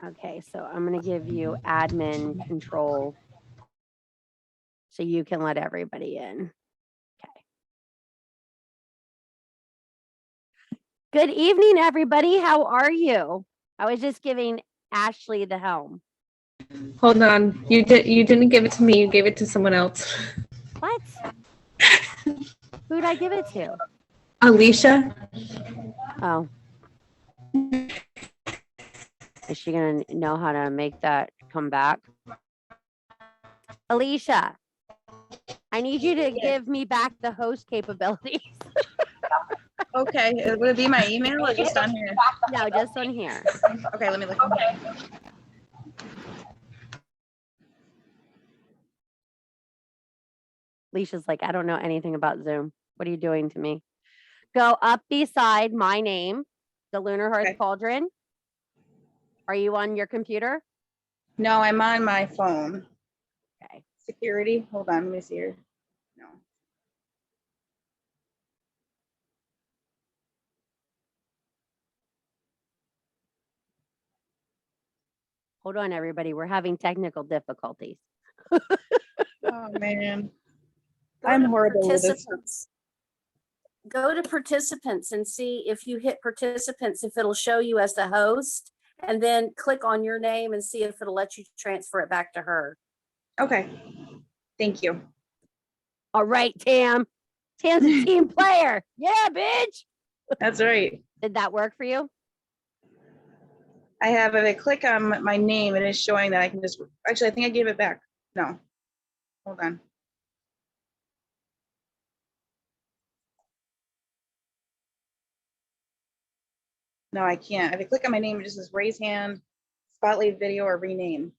Okay, so I'm going to give you admin control so you can let everybody in. Okay. Good evening, everybody. How are you? I was just giving Ashley the helm. Hold on. You didn't give it to me. You gave it to someone else. What? Who'd I give it to? Alicia. Oh. Is she going to know how to make that come back? Alicia, I need you to give me back the host capabilities. Okay, would it be my email or just on here? No, just on here. Okay, let me look. Okay. Alicia's like, I don't know anything about Zoom. What are you doing to me? Go up beside my name, the Lunar Hearth Okay. Cauldron. Are you on your computer? No, I'm on my phone. Okay. Security. Hold on, let me see here. No. Hold on, everybody. We're having technical difficulties. Oh man. I'm horrible with this. Go to participants and see if you hit participants, if it'll show you as the host, and then click on your name and see if it'll let you transfer it back to her. Okay. Thank you. All right, Tam. Tam's a team player. Yeah, bitch. That's right. Did that work for you? I have, if I click on my name, it is showing that I can just, actually, I think I gave it back. No. Hold on. No, I can't. If I click on my name, it just says raise hand, spotlight video, or rename.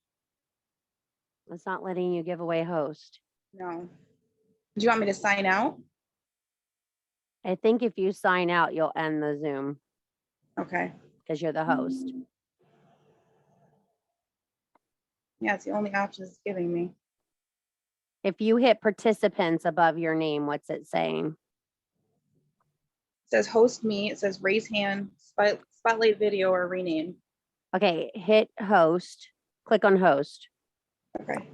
It's not letting you give away host. No. Do you want me to sign out? I think if you sign out, you'll end the Zoom Okay. because you're the host. Yeah, it's the only option it's giving me. If you hit participants above your name, what's it saying? It says host me. It says raise hand, spotlight video, or rename. Okay, hit host. Click on host. Okay.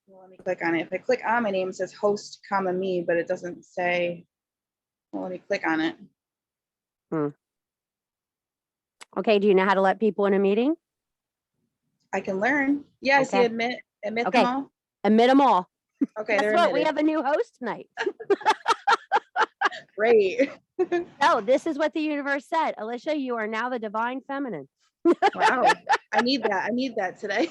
Well, let me click on it. If I click on my name, it says host, comma me, but it doesn't say. Well, let me click on it. Okay, do you know how to let people in a meeting? I can learn. Yeah, I see Okay. admit Okay. them all. Admit them all. Okay, Guess they're what? We admitted. have a new host tonight. Great. Oh, this is what the universe said. Alicia, you are now the divine feminine. Wow. I need that. I need that today.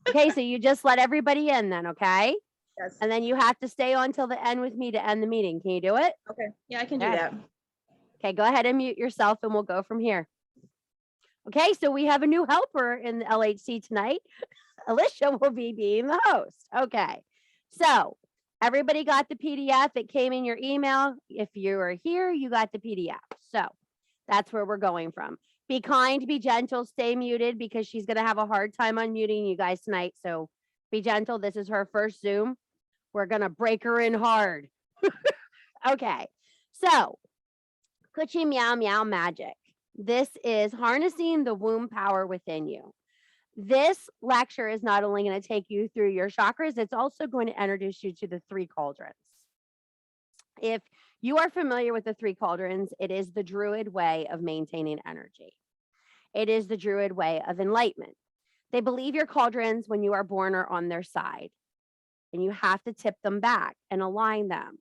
Okay, so you just let everybody in then, okay? Yes. And then you have to stay on till the end with me to end the meeting. Can you do it? Okay. Yeah, I can do Okay. that. Okay, go ahead and mute yourself and we'll go from here. Okay, so we have a new helper in the LHC tonight. Alicia will be being the host. Okay, so everybody got the PDF. It came in your email. If you are here, you got the PDF. So that's where we're going from. Be kind, be gentle, stay muted because she's going to have a hard time unmuting you guys tonight. So be gentle. This is her first Zoom. We're going to break her in hard. Okay, so Coochie Meow Meow Magic. This is harnessing the womb power within you. This lecture is not only going to take you through your chakras, it's also going to introduce you to the 3 cauldrons. If you are familiar with the 3 cauldrons, it is the Druid way of maintaining energy. It is the Druid way of enlightenment. They believe your cauldrons when you are born are on their side, and you have to tip them back and align them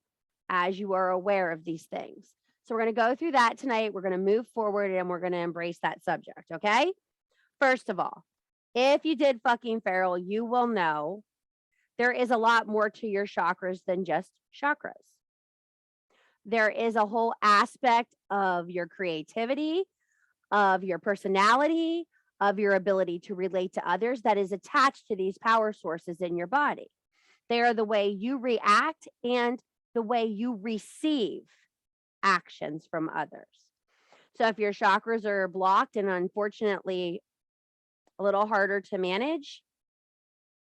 as you are aware of these things. So we're going to go through that tonight. We're going to move forward and we're going to embrace that subject, okay? First of all, if you did fucking feral, you will know there is a lot more to your chakras than just chakras. There is a whole aspect of your creativity, of your personality, of your ability to relate to others that is attached to these power sources in your body. They are the way you react and the way you receive actions from others. So if your chakras are blocked and unfortunately a little harder to manage,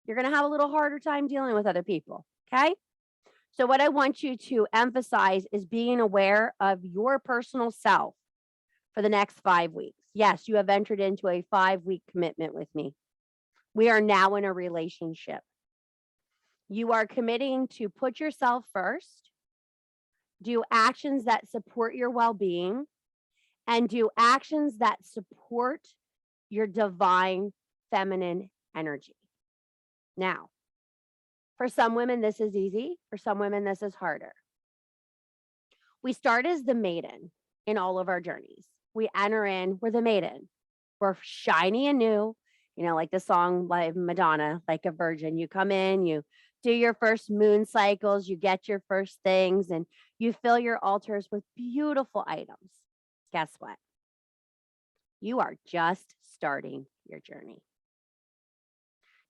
you're going to have a little harder time dealing with other people. Okay. So what I want you to emphasize is being aware of your personal self for the next 5 weeks. Yes, you have entered into a 5-week commitment with me. We are now in a relationship. You are committing to put yourself first, do actions that support your well-being, and do actions that support your divine feminine energy. Now, for some women, this is easy. For some women, this is harder. We start as the maiden in all of our journeys. We enter in, we're the maiden. We're shiny and new, like the song by Madonna, like a virgin. You come in, you do your first moon cycles, you get your first things, and you fill your altars with beautiful items. Guess what? You are just starting your journey.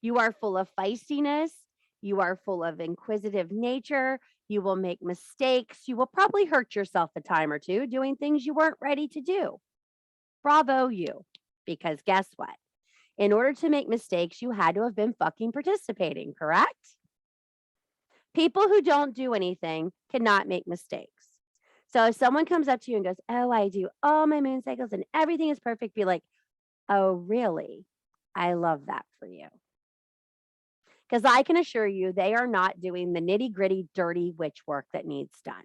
You are full of feistiness. You are full of inquisitive nature. You will make mistakes. You will probably hurt yourself a time or two doing things you weren't ready to do. Bravo you. Because guess what? In order to make mistakes, you had to have been fucking participating, correct? People who don't do anything cannot make mistakes. So if someone comes up to you and goes, oh, I do all my moon cycles and everything is perfect, be like, oh, really? I love that for you. Because I can assure you they are not doing the nitty gritty, dirty witch work that needs done.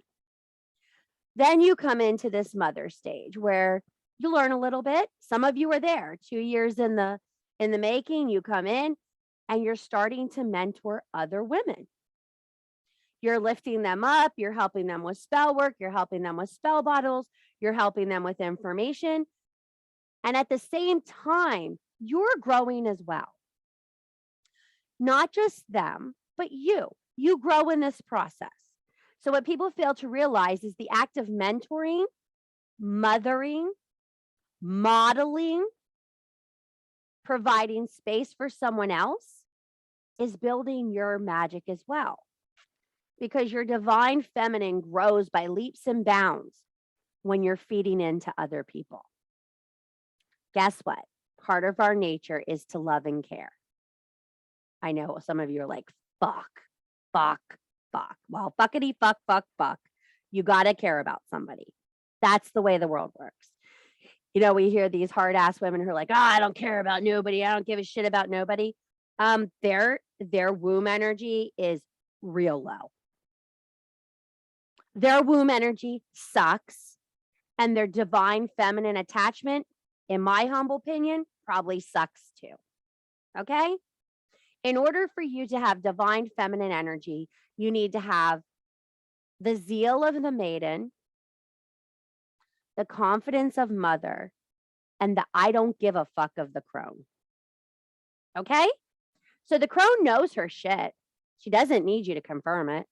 Then you come into this mother stage where you learn a little bit. Some of you are there 2 years in the making. You come in and you're starting to mentor other women. You're lifting them up. You're helping them with spell work. You're helping them with spell bottles. You're helping them with information. And at the same time, you're growing as well. Not just them, but you. You grow in this process. So what people fail to realize is the act of mentoring, mothering, modeling, providing space for someone else is building your magic as well. Because your divine feminine grows by leaps and bounds when you're feeding into other people. Guess what? Part of our nature is to love and care. I know some of you are like, fuck. Well, fuckity fuck. You got to care about somebody. That's the way the world works. We hear these hard ass women who are like, I don't care about nobody. I don't give a shit about nobody. Their womb energy is real low. Their womb energy sucks. And their divine feminine attachment, in my humble opinion, probably sucks too. Okay? In order for you to have divine feminine energy, you need to have the zeal of the maiden, the confidence of mother, and the I don't give a fuck of the crone. Okay? So the crone knows her shit. She doesn't need you to confirm it.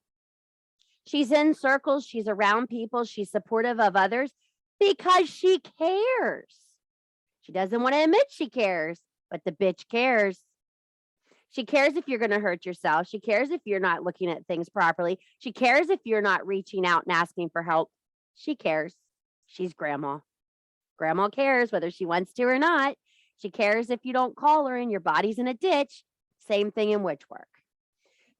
She's in circles. She's around people. She's supportive of others because she cares. She doesn't want to admit she cares, but the bitch cares. She cares if you're going to hurt yourself. She cares if you're not looking at things properly. She cares if you're not reaching out and asking for help. She cares. She's grandma. Grandma cares whether she wants to or not. She cares if you don't call her and your body's in a ditch. Same thing in witch work.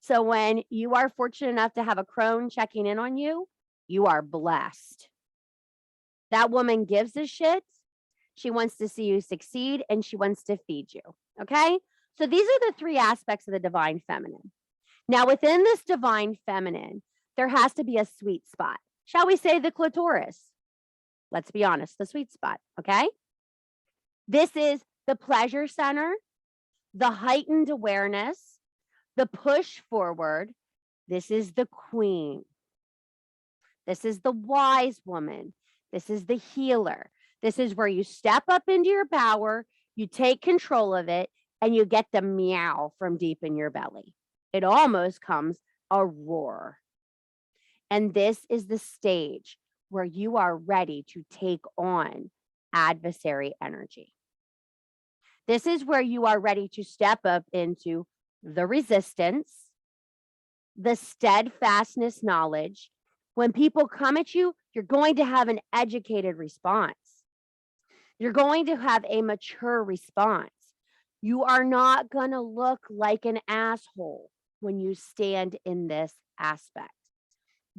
So when you are fortunate enough to have a crone checking in on you, you are blessed. That woman gives a shit. She wants to see you succeed and she wants to feed you. Okay? So these are the 3 aspects of the divine feminine. Now, within this divine feminine, there has to be a sweet spot. Shall we say the clitoris? Let's be honest, the sweet spot. Okay? This is the pleasure center, the heightened awareness, the push forward. This is the queen. This is the wise woman. This is the healer. This is where you step up into your power, you take control of it, and you get the meow from deep in your belly. It almost comes a roar. And this is the stage where you are ready to take on adversary energy. This is where you are ready to step up into the resistance, the steadfastness knowledge. When people come at you, you're going to have an educated response. You're going to have a mature response. You are not going to look like an asshole when you stand in this aspect.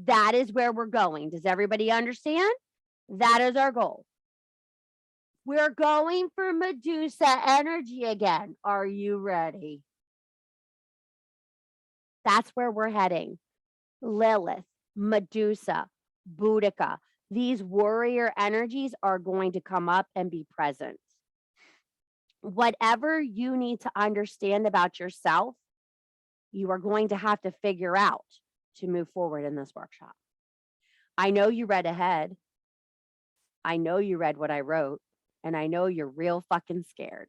That is where we're going. Does everybody understand? That is our goal. We're going for Medusa energy again. Are you ready? That's where we're heading. Lilith, Medusa, Boudica. These warrior energies are going to come up and be present. Whatever you need to understand about yourself, you are going to have to figure out to move forward in this workshop. I know you read ahead. I know you read what I wrote, and I know you're real fucking scared.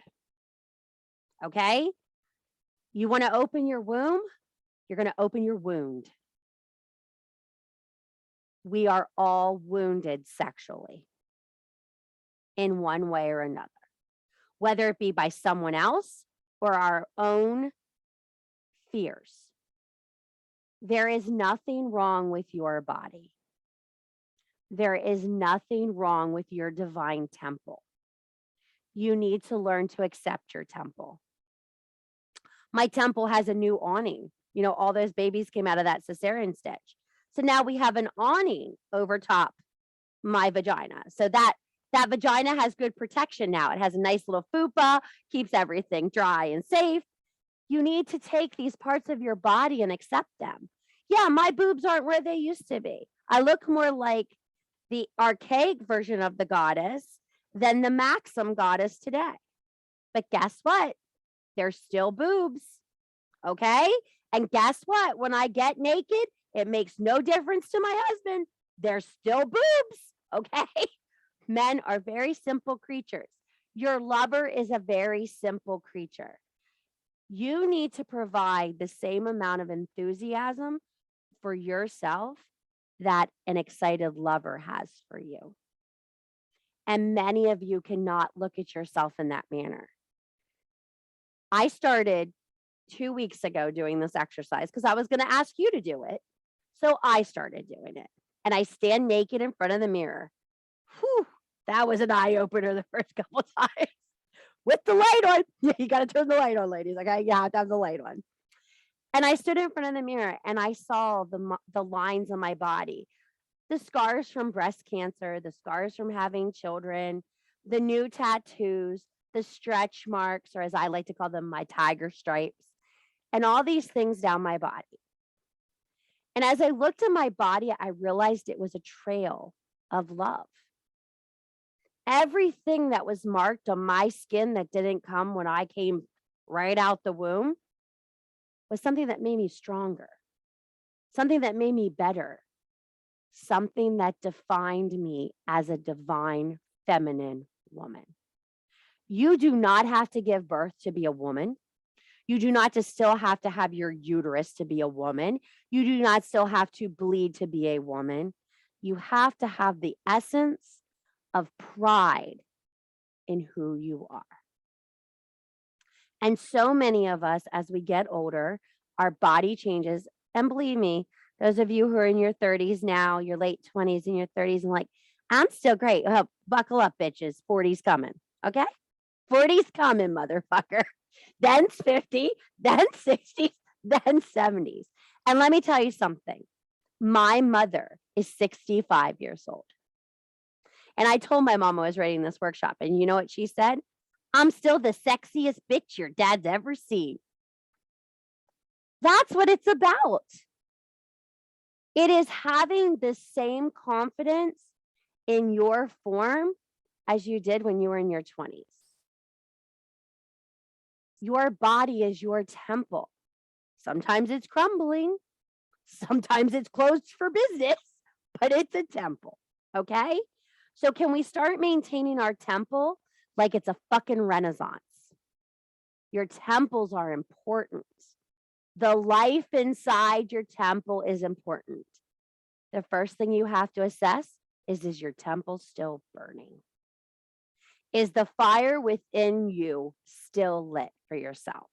Okay? You want to open your womb? You're going to open your wound. We are all wounded sexually in one way or another, whether it be by someone else or our own fears. There is nothing wrong with your body. There is nothing wrong with your divine temple. You need to learn to accept your temple. My temple has a new awning. You know, all those babies came out of that cesarean stitch. So now we have an awning over top my vagina. So that vagina has good protection now. It has a nice little fupa, keeps everything dry and safe. You need to take these parts of your body and accept them. Yeah, my boobs aren't where they used to be. I look more like the archaic version of the goddess than the Maxim goddess today. But guess what? They're still boobs. Okay? And guess what? When I get naked, it makes no difference to my husband. They're still boobs. Okay? Men are very simple creatures. Your lover is a very simple creature. You need to provide the same amount of enthusiasm for yourself that an excited lover has for you. And many of you cannot look at yourself in that manner. I started 2 weeks ago doing this exercise because I was going to ask you to do it. So I started doing it. And I stand naked in front of the mirror. Whew, that was an eye opener the first couple times. With the light on. Yeah, you got to turn the light on, ladies. Okay, you have to have the light on. And I stood in front of the mirror and I saw the lines on my body, the scars from breast cancer, the scars from having children, the new tattoos, the stretch marks, or as I like to call them, my tiger stripes, and all these things down my body. And as I looked at my body, I realized it was a trail of love. Everything that was marked on my skin that didn't come when I came right out the womb was something that made me stronger, something that made me better, something that defined me as a divine feminine woman. You do not have to give birth to be a woman. You do not still have to have your uterus to be a woman. You do not still have to bleed to be a woman. You have to have the essence of pride in who you are. And so many of us, as we get older, our body changes. And believe me, those of you who are in your 30s now, your late 20s and your 30s, and like, I'm still great. Oh, buckle up, bitches. 40's coming. Okay? 40's coming, motherfucker. Then 50, then 60s, then 70s. And let me tell you something. My mother is 65 years old. And I told my mom I was writing this workshop. And you know what she said? I'm still the sexiest bitch your dad's ever seen. That's what it's about. It is having the same confidence in your form as you did when you were in your 20s. Your body is your temple. Sometimes it's crumbling. Sometimes it's closed for business, but it's a temple. Okay? So can we start maintaining our temple like it's a fucking renaissance? Your temples are important. The life inside your temple is important. The first thing you have to assess is your temple still burning? Is the fire within you still lit for yourself?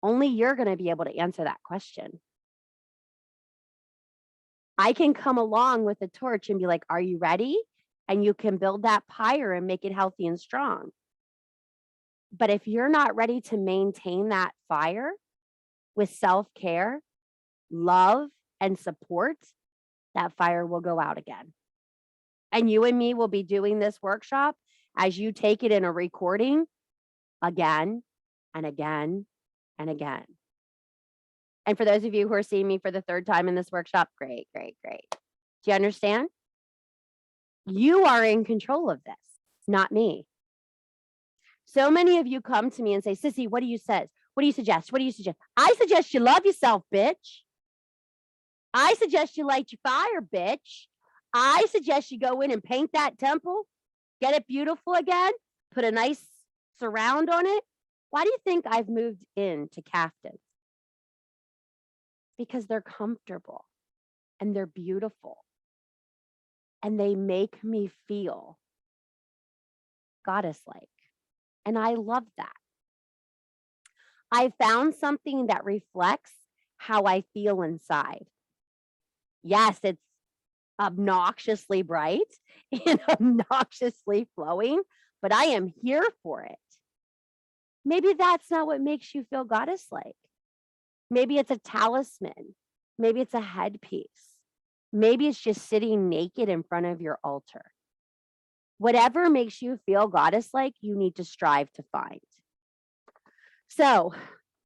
Only you're going to be able to answer that question. I can come along with a torch and be like, are you ready? And you can build that pyre and make it healthy and strong. But if you're not ready to maintain that fire with self-care, love, and support, that fire will go out again. And you and me will be doing this workshop as you take it in a recording again and again and again. And for those of you who are seeing me for the third time in this workshop, great, great, great. Do you understand? You are in control of this, not me. So many of you come to me and say, Sissy, what do you say? What do you suggest? What do you suggest? I suggest you love yourself, bitch. I suggest you light your fire, bitch. I suggest you go in and paint that temple, get it beautiful again, put a nice surround on it. Why do you think I've moved into caftans? Because they're comfortable and they're beautiful and they make me feel goddess-like. And I love that. I found something that reflects how I feel inside. Yes, it's obnoxiously bright and obnoxiously flowing, but I am here for it. Maybe that's not what makes you feel goddess-like. Maybe it's a talisman. Maybe it's a headpiece. Maybe it's just sitting naked in front of your altar. Whatever makes you feel goddess-like, you need to strive to find. So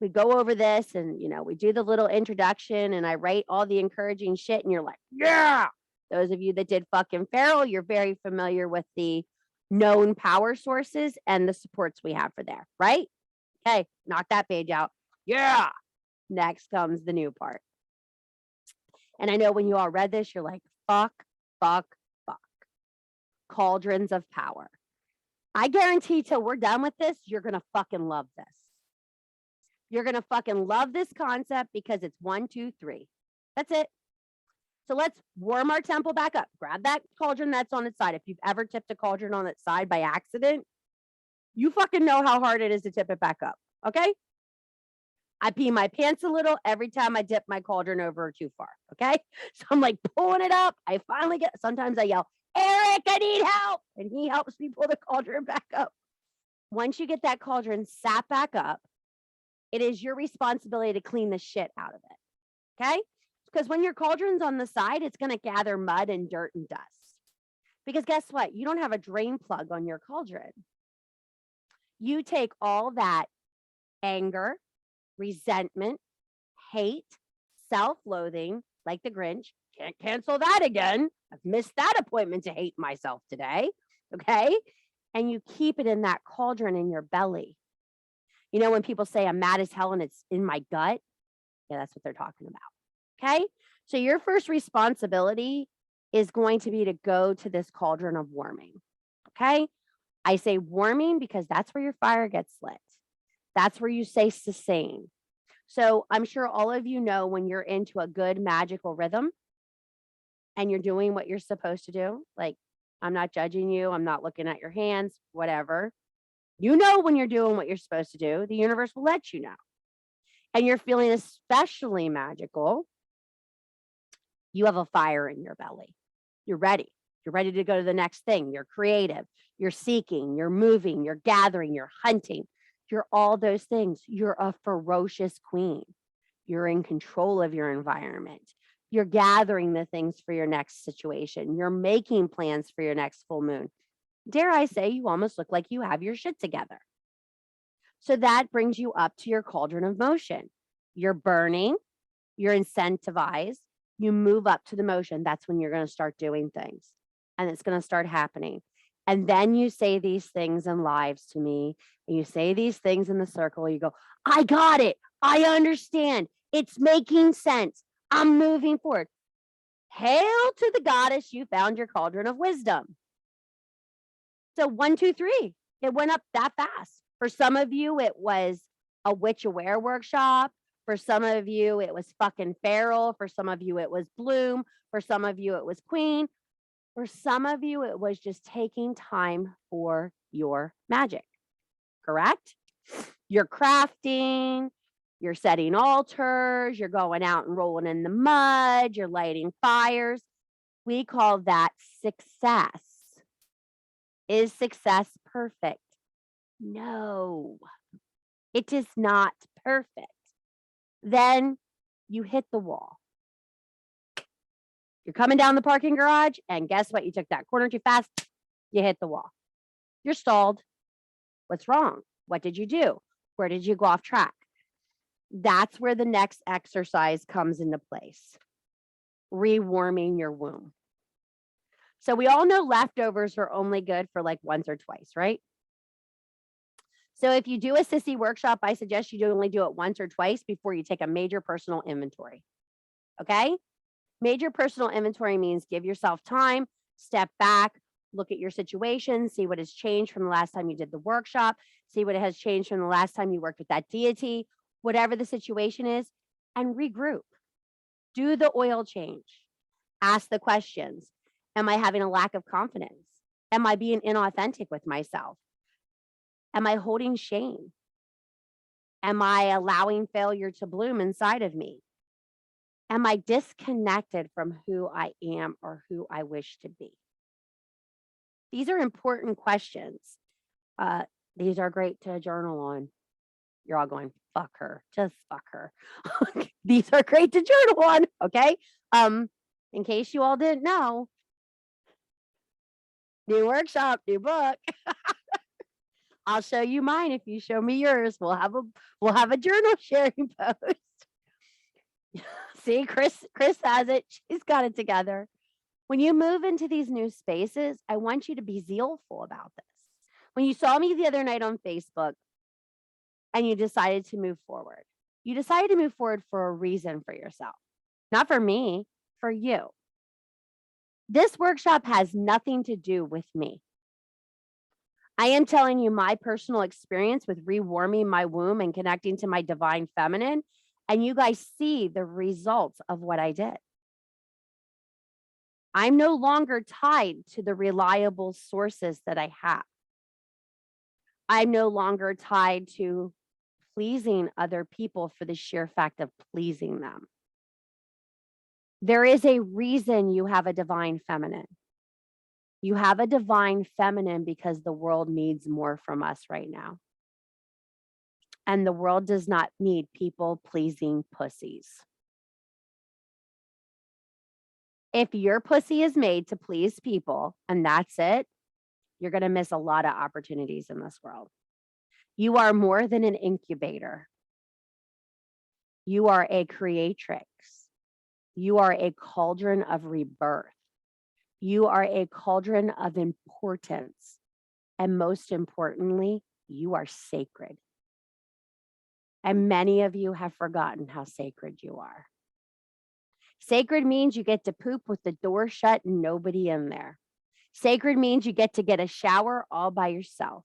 we go over this and, we do the little introduction and I write all the encouraging shit and you're like, yeah. Those of you that did fucking feral, you're very familiar with the known power sources and the supports we have for there, right? Okay, knock that page out. Yeah. Next comes the new part. And I know when you all read this, you're like, fuck, fuck, fuck. Cauldrons of power. I guarantee till we're done with this, you're going to fucking love this. You're going to fucking love this concept because it's 1, 2, 3. That's it. So let's warm our temple back up. Grab that cauldron that's on its side. If you've ever tipped a cauldron on its side by accident, you fucking know how hard it is to tip it back up. Okay? I pee my pants a little every time I dip my cauldron over too far. Okay? So I'm like pulling it up. I finally sometimes I yell, Eric, I need help. And he helps me pull the cauldron back up. Once you get that cauldron sat back up, it is your responsibility to clean the shit out of it. Okay? Because when your cauldron's on the side, it's going to gather mud and dirt and dust. Because guess what? You don't have a drain plug on your cauldron. You take all that anger, resentment, hate, self-loathing, like the Grinch. Can't cancel that again. I've missed that appointment to hate myself today. Okay? And you keep it in that cauldron in your belly. You know, when people say I'm mad as hell and it's in my gut, yeah, that's what they're talking about. Okay. So your first responsibility is going to be to go to this cauldron of warming. Okay. I say warming because that's where your fire gets lit. That's where you say sustain. So I'm sure all of you know when you're into a good magical rhythm and you're doing what you're supposed to do, like I'm not judging you. I'm not looking at your hands, whatever. You know, when you're doing what you're supposed to do, the universe will let you know. And you're feeling especially magical. You have a fire in your belly. You're ready. You're ready to go to the next thing. You're creative. You're seeking. You're moving. You're gathering. You're hunting. You're all those things. You're a ferocious queen. You're in control of your environment. You're gathering the things for your next situation. You're making plans for your next full moon. Dare I say, you almost look like you have your shit together. So that brings you up to your cauldron of motion. You're burning. You're incentivized. You move up to the motion. That's when you're going to start doing things. And it's going to start happening. And then you say these things in lives to me. And you say these things in the circle. You go, I got it. I understand. It's making sense. I'm moving forward. Hail to the goddess. You found your cauldron of wisdom. So 1, 2, 3. It went up that fast. For some of you, it was a witch aware workshop. For some of you, it was fucking feral. For some of you, it was bloom. For some of you, it was queen. For some of you, it was just taking time for your magic. Correct? You're crafting. You're setting altars. You're going out and rolling in the mud. You're lighting fires. We call that success. Is success perfect? No, it is not perfect. Then you hit the wall. You're coming down the parking garage, and guess what? You took that corner too fast. You hit the wall. You're stalled. What's wrong? What did you do? Where did you go off track? That's where the next exercise comes into place. Rewarming your womb. So we all know leftovers are only good for like once or twice, right? So if you do a sissy workshop, I suggest you only do it once or twice before you take a major personal inventory. Okay? Major personal inventory means give yourself time, step back, look at your situation, see what has changed from the last time you did the workshop, see what has changed from the last time you worked with that deity, whatever the situation is, and regroup. Do the oil change. Ask the questions. Am I having a lack of confidence? Am I being inauthentic with myself? Am I holding shame? Am I allowing failure to bloom inside of me? Am I disconnected from who I am or who I wish to be? These are important questions. These are great to journal on. You're all going, fuck her, just fuck her. These are great to journal on, okay? In case you all didn't know, new workshop, new book. I'll show you mine if you show me yours. We'll have a journal sharing post. See, Chris has it. She's got it together. When you move into these new spaces, I want you to be zealful about this. When you saw me the other night on Facebook and you decided to move forward, you decided to move forward for a reason for yourself, not for me, for you. This workshop has nothing to do with me. I am telling you my personal experience with rewarming my womb and connecting to my divine feminine, and you guys see the results of what I did. I'm no longer tied to the reliable sources that I have. I'm no longer tied to pleasing other people for the sheer fact of pleasing them. There is a reason you have a divine feminine. You have a divine feminine because the world needs more from us right now. And the world does not need people pleasing pussies. If your pussy is made to please people and that's it, you're going to miss a lot of opportunities in this world. You are more than an incubator. You are a creatrix. You are a cauldron of rebirth. You are a cauldron of importance. And most importantly, you are sacred. And many of you have forgotten how sacred you are. Sacred means you get to poop with the door shut and nobody in there. Sacred means you get a shower all by yourself.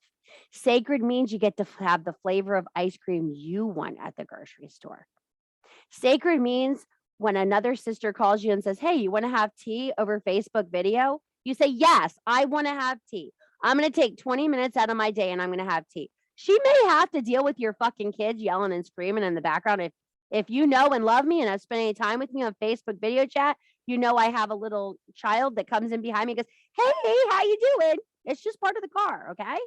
Sacred means you get to have the flavor of ice cream you want at the grocery store. Sacred means when another sister calls you and says, hey, you want to have tea over Facebook video? You say, yes, I want to have tea. I'm going to take 20 minutes out of my day and I'm going to have tea. She may have to deal with your fucking kids yelling and screaming in the background. If you know and love me and have spent any time with me on Facebook video chat, you know I have a little child that comes in behind me and goes, hey, how you doing? It's just part of the car, okay?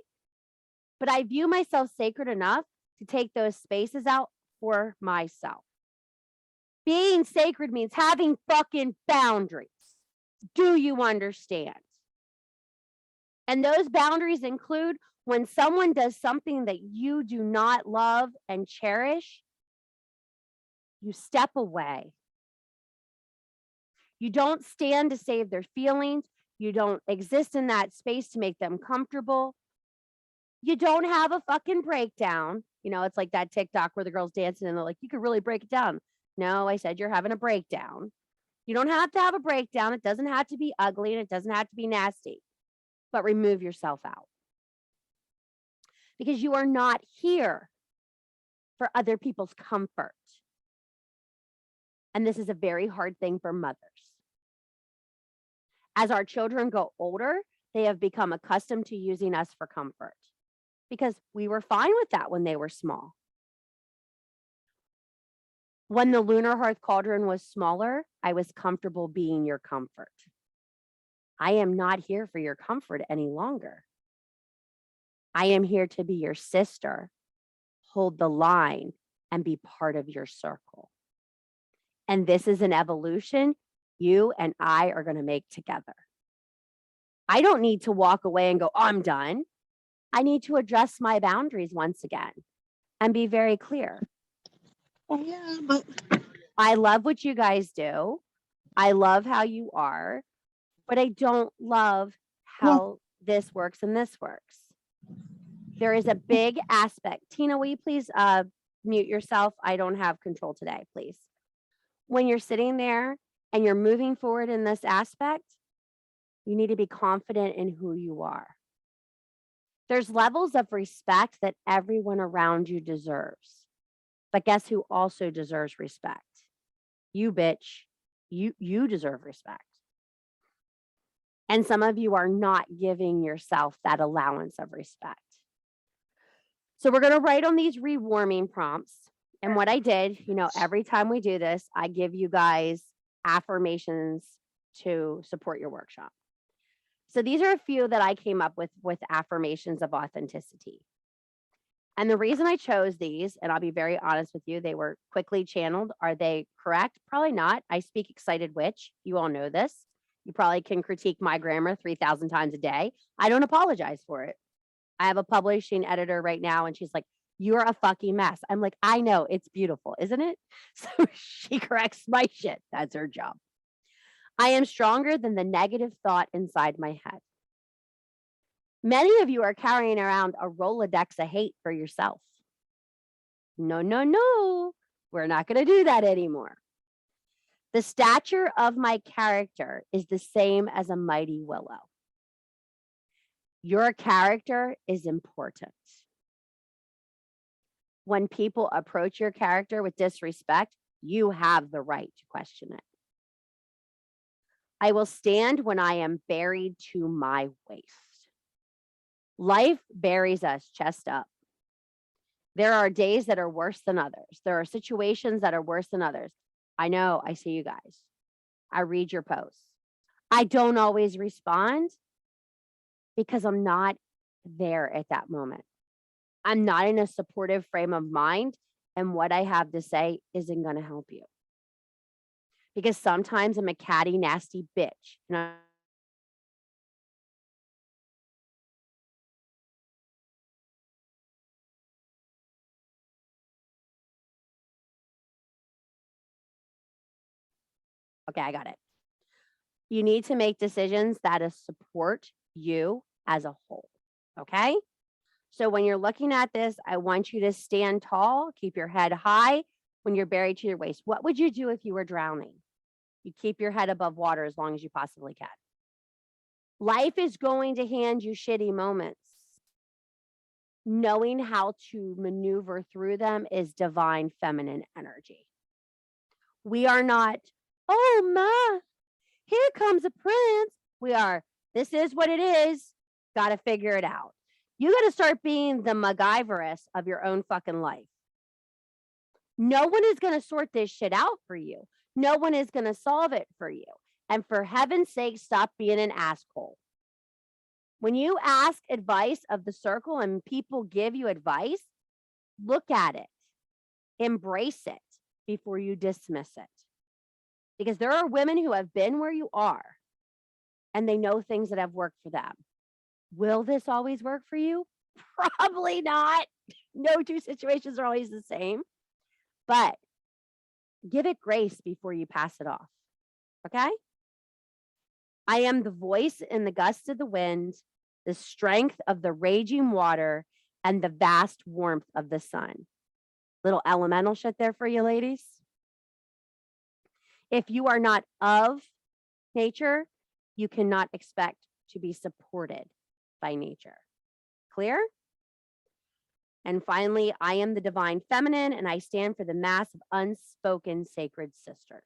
But I view myself sacred enough to take those spaces out for myself. Being sacred means having fucking boundaries. Do you understand? And those boundaries include when someone does something that you do not love and cherish, you step away. You don't stand to save their feelings. You don't exist in that space to make them comfortable. You don't have a fucking breakdown. You know, it's like that TikTok where the girl's dancing and they're like, you could really break it down. No, I said you're having a breakdown. You don't have to have a breakdown. It doesn't have to be ugly and it doesn't have to be nasty, but remove yourself out. Because you are not here for other people's comfort. And this is a very hard thing for mothers. As our children go older, they have become accustomed to using us for comfort because we were fine with that when they were small. When the lunar hearth cauldron was smaller, I was comfortable being your comfort. I am not here for your comfort any longer. I am here to be your sister, hold the line, and be part of your circle. And this is an evolution you and I are going to make together. I don't need to walk away and go, I'm done. I need to address my boundaries once again and be very clear. Oh, yeah, but I love what you guys do. I love how you are, but I don't love how this works and this works. There is a big aspect. Tina, will you please mute yourself? I don't have control today, please. When you're sitting there and you're moving forward in this aspect, you need to be confident in who you are. There's levels of respect that everyone around you deserves. But guess who also deserves respect? You, bitch. You deserve respect. And some of you are not giving yourself that allowance of respect. So we're going to write on these rewarming prompts. And what I did, every time we do this, I give you guys affirmations to support your workshop. So these are a few that I came up with affirmations of authenticity. And the reason I chose these, and I'll be very honest with you, they were quickly channeled. Are they correct? Probably not. I speak excited witch. You all know this. You probably can critique my grammar 3,000 times a day. I don't apologize for it. I have a publishing editor right now, and she's like, "You're a fucking mess." I'm like, "I know, it's beautiful, isn't it?" So she corrects my shit. That's her job. I am stronger than the negative thought inside my head. Many of you are carrying around a Rolodex of hate for yourself. No, no, no. We're not going to do that anymore. The stature of my character is the same as a mighty willow. Your character is important. When people approach your character with disrespect, you have the right to question it. I will stand when I am buried to my waist. Life buries us chest up. There are days that are worse than others. There are situations that are worse than others. I know, I see you guys. I read your posts. I don't always respond because I'm not there at that moment. I'm not in a supportive frame of mind, and what I have to say isn't going to help you. Because sometimes I'm a catty, nasty bitch. Okay, I got it. You need to make decisions that support you as a whole. Okay? So when you're looking at this, I want you to stand tall, keep your head high when you're buried to your waist. What would you do if you were drowning? You keep your head above water as long as you possibly can. Life is going to hand you shitty moments. Knowing how to maneuver through them is divine feminine energy. We are not, "Oh my, here comes a prince." We are, "This is what it is. Got to figure it out." You got to start being the MacGyveress of your own fucking life. No one is going to sort this shit out for you. No one is going to solve it for you. And for heaven's sake, stop being an asshole. When you ask advice of the circle and people give you advice, look at it, embrace it before you dismiss it. Because there are women who have been where you are and they know things that have worked for them. Will this always work for you? Probably not. No two situations are always the same. But give it grace before you pass it off. Okay? I am the voice in the gust of the wind, the strength of the raging water, and the vast warmth of the sun. Little elemental shit there for you, ladies. If you are not of nature, you cannot expect to be supported by nature. Clear? And finally, I am the divine feminine, and I stand for the mass of unspoken sacred sisters.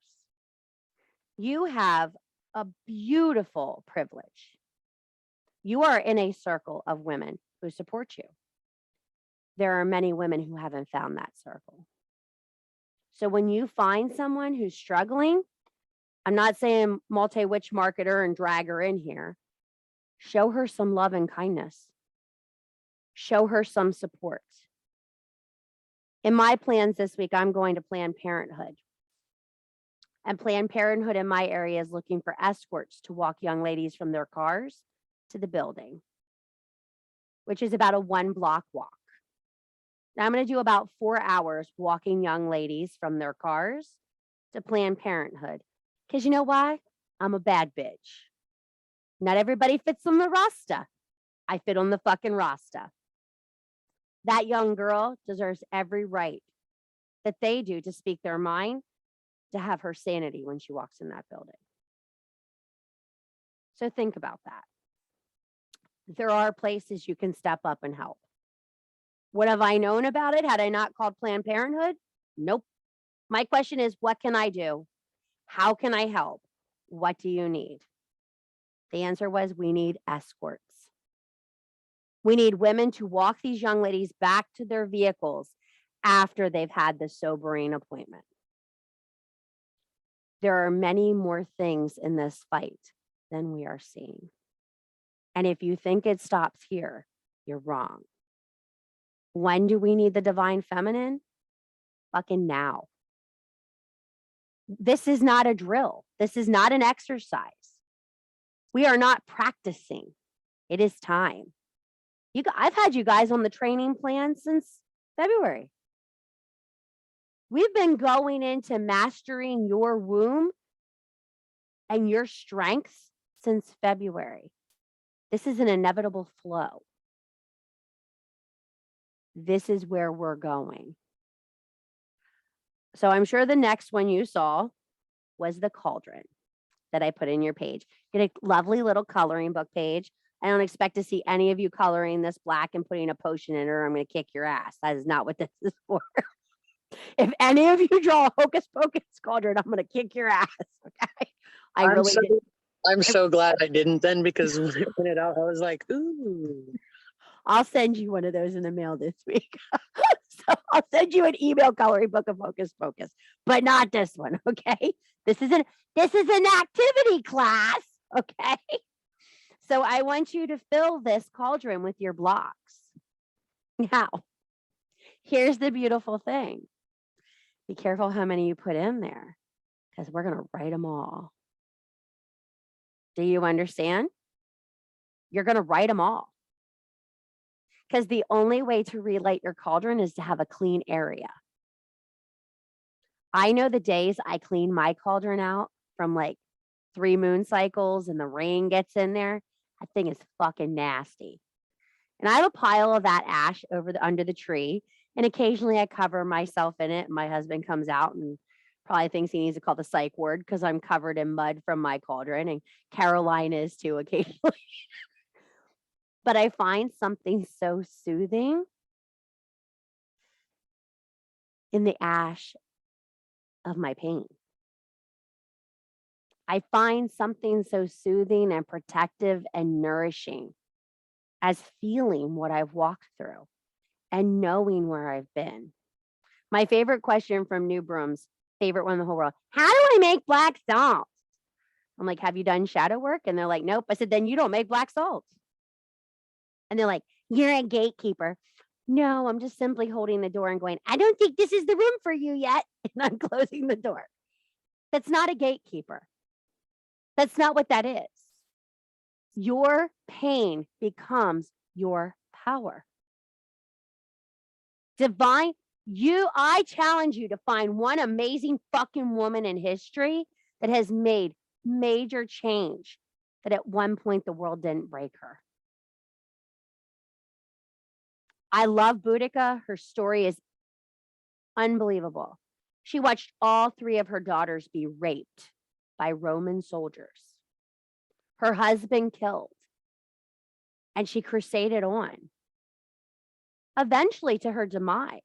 You have a beautiful privilege. You are in a circle of women who support you. There are many women who haven't found that circle. So when you find someone who's struggling, I'm not saying multi-witch marketer and drag her in here. Show her some love and kindness. Show her some support. In my plans this week, I'm going to Planned Parenthood. And Planned Parenthood in my area is looking for escorts to walk young ladies from their cars to the building. which is about a 1-block walk. Now I'm going to do about 4 hours walking young ladies from their cars to Planned Parenthood. Because you know why? I'm a bad bitch. Not everybody fits on the roster. I fit on the fucking roster. That young girl deserves every right that they do to speak their mind, to have her sanity when she walks in that building. So think about that. There are places you can step up and help. What have I known about it? Had I not called Planned Parenthood? Nope. My question is, what can I do? How can I help? What do you need? The answer was, we need escorts. We need women to walk these young ladies back to their vehicles after they've had the sobering appointment. There are many more things in this fight than we are seeing. And if you think it stops here, you're wrong. When do we need the divine feminine? Fucking now. This is not a drill. This is not an exercise. We are not practicing. It is time. I've had you guys on the training plan since February. We've been going into mastering your womb and your strengths since February. This is an inevitable flow. This is where we're going. So I'm sure the next one you saw was the cauldron that I put in your page. You had a lovely little coloring book page. I don't expect to see any of you coloring this black and putting a potion in it, or I'm going to kick your ass. That is not what this is for. If any of you draw a hocus pocus cauldron, I'm going to kick your ass. Okay. I'm so glad I didn't then, because when I put it out, I was like, ooh. I'll send you one of those in the mail this week. So I'll send you an email coloring book of hocus pocus, but not this one. Okay. This is an activity class. Okay. So I want you to fill this cauldron with your blocks. Now, here's the beautiful thing. Be careful how many you put in there, because we're going to write them all. Do you understand? You're going to write them all. Because the only way to relight your cauldron is to have a clean area. I know the days I clean my cauldron out from like 3 moon cycles and the rain gets in there. That thing is fucking nasty. And I have a pile of that ash under the tree. And occasionally I cover myself in it. And my husband comes out and probably thinks he needs to call the psych ward because I'm covered in mud from my cauldron. And Caroline is too occasionally. But I find something so soothing in the ash of my pain. I find something so soothing and protective and nourishing as feeling what I've walked through and knowing where I've been. My favorite question from New Brooms, favorite one in the whole world: how do I make black salt? I'm like, have you done shadow work? And they're like, nope. I said, then you don't make black salt. And they're like, you're a gatekeeper. No, I'm just simply holding the door and going, I don't think this is the room for you yet. And I'm closing the door. That's not a gatekeeper. That's not what that is. Your pain becomes your power. Divine, I challenge you to find one amazing fucking woman in history that has made major change, that at one point the world didn't break her. I love Boudica. Her story is unbelievable. She watched all 3 of her daughters be raped by Roman soldiers. Her husband killed. And she crusaded on, eventually to her demise.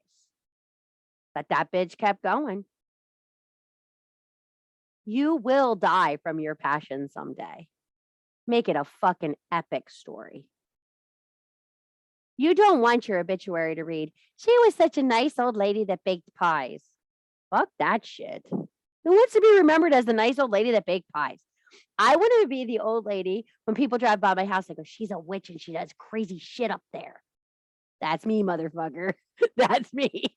But that bitch kept going. You will die from your passion someday. Make it a fucking epic story. You don't want your obituary to read, she was such a nice old lady that baked pies. Fuck that shit. Who wants to be remembered as the nice old lady that baked pies? I want to be the old lady when people drive by my house and go, she's a witch and she does crazy shit up there. That's me, motherfucker. That's me.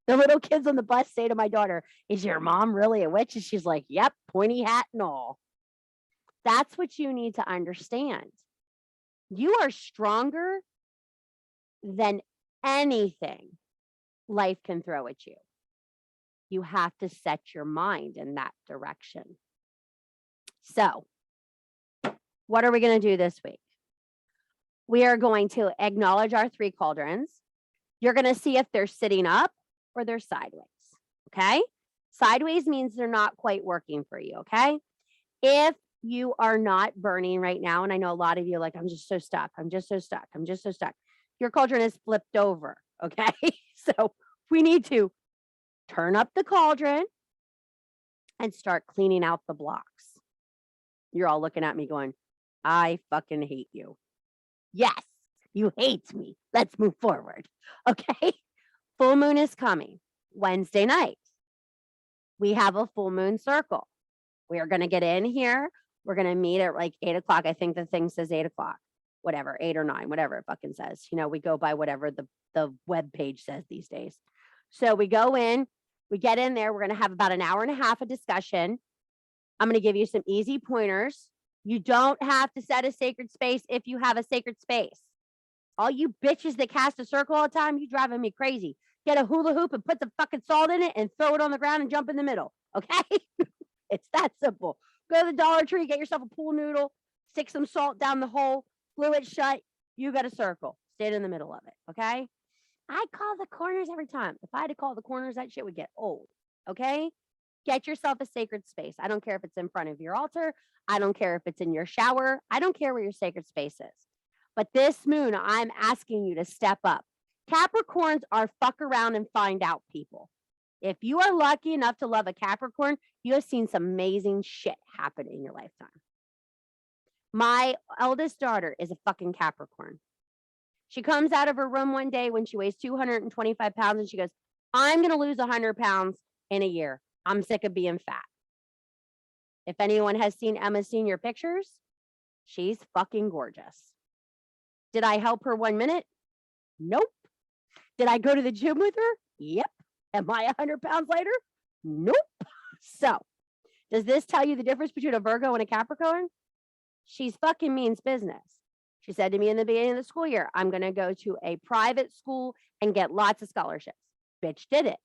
The little kids on the bus say to my daughter, is your mom really a witch? And she's like, yep, pointy hat and all. That's what you need to understand. You are stronger than anything life can throw at you. You have to set your mind in that direction. So, what are we going to do this week? We are going to acknowledge our 3 cauldrons. You're going to see if they're sitting up or they're sideways. Okay? Sideways means they're not quite working for you. Okay? If you are not burning right now, and I know a lot of you are like, I'm just so stuck. I'm just so stuck. I'm just so stuck. Your cauldron is flipped over. Okay? So we need to turn up the cauldron and start cleaning out the blocks. You're all looking at me going, I fucking hate you. Yes, you hate me. Let's move forward. Okay? Full moon is coming Wednesday night. We have a full moon circle. We are going to get in here. We're going to meet at like 8 o'clock. I think the thing says 8 o'clock, whatever, 8 or 9, whatever it fucking says. You know, we go by whatever the web page says these days. So we go in, we get in there. We're going to have about an hour and a half of discussion. I'm going to give you some easy pointers. You don't have to set a sacred space if you have a sacred space. All you bitches that cast a circle all the time, you driving me crazy. Get a hula hoop and put the fucking salt in it and throw it on the ground and jump in the middle. Okay? It's that simple. Go to the Dollar Tree, get yourself a pool noodle, stick some salt down the hole, glue it shut. You got a circle. Stand in the middle of it. Okay? I call the corners every time. If I had to call the corners, that shit would get old. Okay? Get yourself a sacred space. I don't care if it's in front of your altar. I don't care if it's in your shower. I don't care where your sacred space is. But this moon, I'm asking you to step up. Capricorns are fuck around and find out people. If you are lucky enough to love a Capricorn, you have seen some amazing shit happen in your lifetime. My eldest daughter is a fucking Capricorn. She comes out of her room one day when she weighs 225 pounds and she goes, I'm going to lose 100 pounds in a year. I'm sick of being fat. If anyone has seen Emma's senior pictures, she's fucking gorgeous. Did I help her 1 minute? Nope. Did I go to the gym with her? Yep. Am I 100 pounds lighter? Nope. So, does this tell you the difference between a Virgo and a Capricorn? She's fucking means business. She said to me in the beginning of the school year, I'm going to go to a private school and get lots of scholarships. Bitch did it.